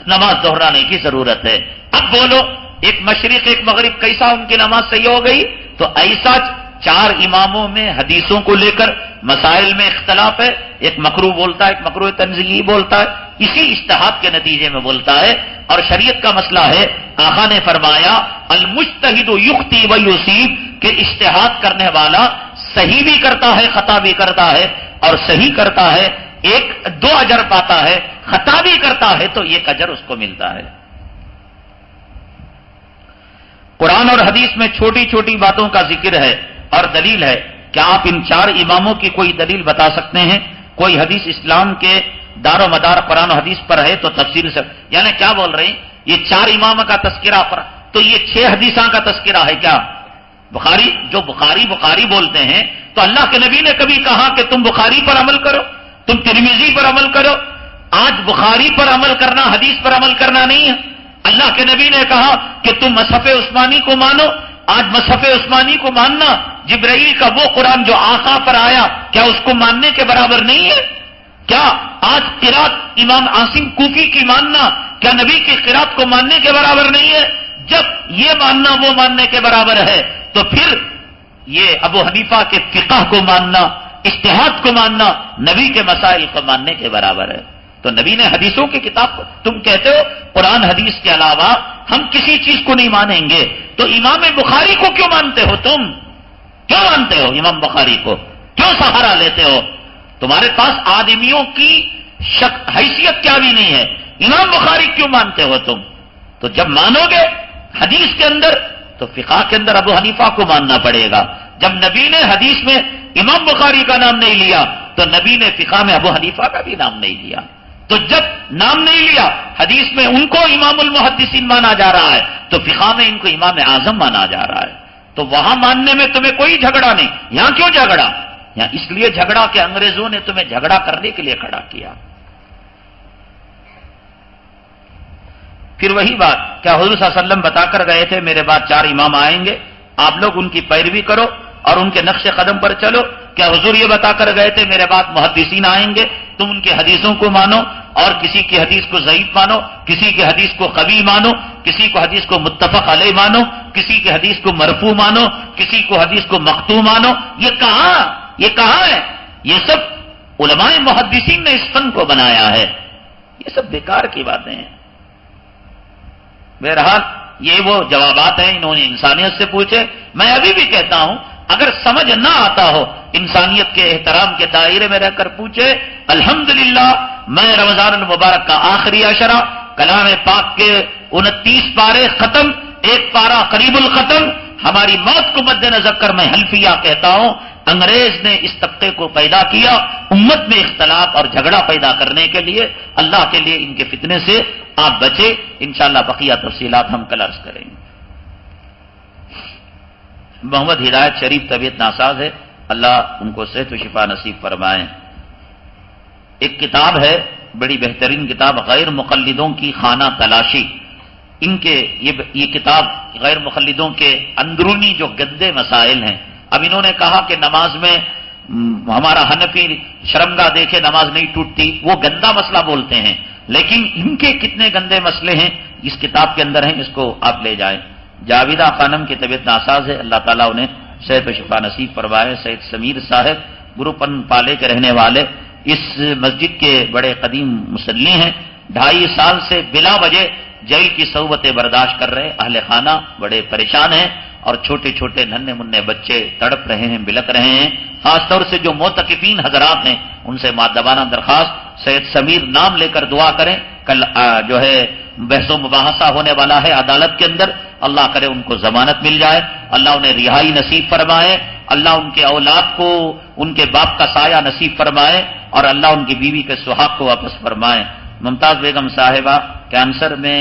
نماز دہرانے کی ضرورت ہے۔ اب بولو ایک مشرق ایک مغرب کیسا ان کی نماز صحیح ہو گئی؟ تو ایسا 4 اماموں میں حدیثوں کو لے کر مسائل میں اختلاف ہے، ایک مکروہ بولتا ہے، ایک مکروہ تنزیہی بولتا ہے، اسی اجتہاد کے نتیجے میں بولتا ہے۔ اور شریعت کا مسئلہ ہے، آقا نے فرمایا المجتہد یخطی و یصیب، کہ اجتہاد کرنے والا صحیح بھی کرتا ہے خطا بھی کرتا ہے، اور صحیح کرتا ہے 2 اجر پاتا ہے، خطا بھی کرتا ہے تو 1 اجر اس کو ملتا ہے۔ قرآن اور حدیث میں چھوٹی چھوٹی باتوں کا ذکر ہے اور دلیل ہے۔ کیا آپ ان 4 اماموں کی کوئی دلیل بتا سکتے ہیں؟ کوئی حدیث اسلام کے دار و مدار قرآن و حدیث پر ہے تو تفصیل سے، یعنی کیا بول رہے ہیں یہ 4 امام کا تذکرہ پر، تو یہ 6 حدیثاں کا تذکرہ ہے کیا؟ بخاری جو بخاری بولتے ہیں تو اللہ کے نبی نے کبھی کہا کہ تم بخاری پر عمل کرو، تم ترمذی پر عمل کرو؟ آج بخاری پر عمل کرنا حدیث پر عمل کرنا نہیں ہے۔ اللہ کے نبی نے کہا کہ تم مصحف عثمانی کو مانو، آج مصحف عثمانی کو ماننا جبرائیل کا وہ قرآن جو آقا پر آیا، کیا اس کو ماننے کے برابر نہیں ہے؟ کیا آج قرات امام عاصم کوفی کی ماننا کیا نبی کی قرات کو ماننے کے برابر نہیں ہے؟ جب یہ ماننا وہ ماننے کے برابر ہے تو پھر یہ ابو حنیفہ کے فقہ کو ماننا، اجتہاد کو ماننا نبی کے مسائل کو ماننے کے برابر ہے۔ تو نبی نے حدیثوں کی کتاب کو، تم کہتے ہو قرآن حدیث کے علاوہ ہم کسی چیز کو نہیں مانیں گے، تو امام بخاری کو کیوں مانتے ہو؟ تم کیوں مانتے ہو امام بخاری کو؟ کیوں سہارا لیتے ہو؟ تمہارے پاس آدمیوں کی حیثیت کیا بھی نہیں ہے، امام بخاری کیوں مانتے ہو تم؟ تو جب مانو گے حدیث کے اندر تو فقہ کے اندر ابو حنیفہ کو ماننا پڑے گا۔ جب نبی نے حدیث میں امام بخاری کا نام نہیں لیا تو نبی نے فقہ میں ابو حنیفہ کا بھی نام نہیں لیا۔ تو جب نام نہیں لیا حدیث میں ان کو امام المحدثین مانا جا رہا ہے تو فقہ میں ان کو امام اعظم مانا جا رہا ہے۔ تو وہاں ماننے میں تمہیں کوئی جھگڑا نہیں۔ یہاں کیوں جھگڑا؟ یہاں اس لیے جھگڑا کہ انگریزوں نے تمہیں جھگڑا کرنے کے لیے کھڑا کیا۔ پھر وہی بات، کیا حضور صلی اللہ علیہ وسلم بتا کر گئے تھے میرے بعد 4 امام آئیں گے، آپ لوگ ان کی پیروی کرو اور ان کے نقش قدم پر چلو؟ کیا حضور یہ بتا کر گئے تھے میرے بعد محدثین آئیں گے، تم ان کی حدیثوں کو مانو اور کسی کی حدیث کو ضعیف مانو، کسی کی حدیث کو قوی مانو، کسی کو حدیث کو متفق علیہ مانو، کسی کی حدیث کو مرفوع مانو، کسی کو حدیث کو مقطوع مانو؟ یہ کہاں ہے؟ یہ سب علماء محدثین نے اس فن کو بنایا ہے، یہ سب بیکار کی باتیں ہیں۔ بہرحال یہ وہ جوابات ہیں، انہوں نے انسانیت سے پوچھے۔ میں ابھی بھی کہتا ہوں اگر سمجھ نہ آتا ہو انسانیت کے احترام کے دائرے میں رہ کر پوچھے۔ الحمدللہ میں رمضان المبارک کا آخری عشرہ کلام پاک کے 29 پارے ختم، 1 پارہ قریب الختم، ہماری موت کو مد نظر کر میں حلفیہ کہتا ہوں انگریز نے اس طبقے کو پیدا کیا امت میں اختلاف اور جھگڑا پیدا کرنے کے لیے۔ اللہ کے لیے ان کے فتنے سے آپ بچے۔ انشاءاللہ بقیہ تفصیلات ہم کل عرض کریں گے۔ محمد ہدایت شریف طبیعت ناساز ہے، اللہ ان کو صحت و شفا نصیب فرمائیں۔ ایک کتاب ہے بڑی بہترین کتاب، غیر مقلدوں کی خانہ تلاشی۔ ان کے یہ کتاب غیر مقلدوں کے اندرونی جو گندے مسائل ہیں۔ اب انہوں نے کہا کہ نماز میں ہمارا حنفی شرمگاہ دیکھے نماز نہیں ٹوٹتی، وہ گندا مسئلہ بولتے ہیں، لیکن ان کے کتنے گندے مسئلے ہیں اس کتاب کے اندر ہیں، اس کو آپ لے جائیں۔ جاویدہ خانم کی طبیعت ناساز ہے، اللہ تعالیٰ انہیں صحت و شفا نصیب فرمائے۔ سید سمیر صاحب گرو پن پالے کے رہنے والے، اس مسجد کے بڑے قدیم مصلی ہیں، 2.5 سال سے بلا وجہ جیل کی صحبتیں برداشت کر رہے، اہل خانہ بڑے پریشان ہیں اور چھوٹے چھوٹے ننھے منھے بچے تڑپ رہے ہیں، بلک رہے ہیں۔ خاص طور سے جو معتکفین حضرات ہیں ان سے مؤدبانہ درخواست، سید سمیر نام لے کر دعا کریں۔ کل جو ہے بحث و مباحثہ ہونے والا ہے عدالت کے اندر، اللہ کرے ان کو ضمانت مل جائے، اللہ انہیں رہائی نصیب فرمائے، اللہ ان کے اولاد کو ان کے باپ کا سایہ نصیب فرمائے اور اللہ ان کی بیوی کے سہاگ کو واپس فرمائے۔ ممتاز بیگم صاحبہ کینسر میں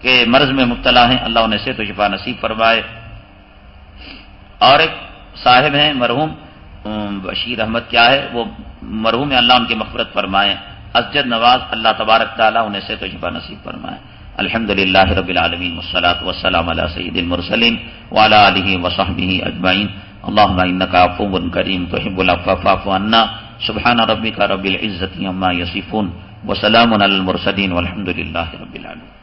کے مرض میں مبتلا ہیں، اللہ انہیں صحت و شفا نصیب فرمائے۔ اور ایک صاحب ہیں مرحوم بشیر احمد، کیا ہے وہ مرحوم، اللہ ان کی مغفرت فرمائے۔ اسجد نواز، اللہ تبارک تعالیٰ انہیں صحت و شفا نصیب فرمائے۔ الحمدللہ رب العالمین والصلاة والسلام علی سید المرسلین وعلی آلہ وصحبہ اجمعین۔ اللہم انک عفو کریم تحب العفو فاعف عنا۔ سبحان ربک رب العزة عما یصفون وسلام علی المرسلین والحمدللہ رب العالمین۔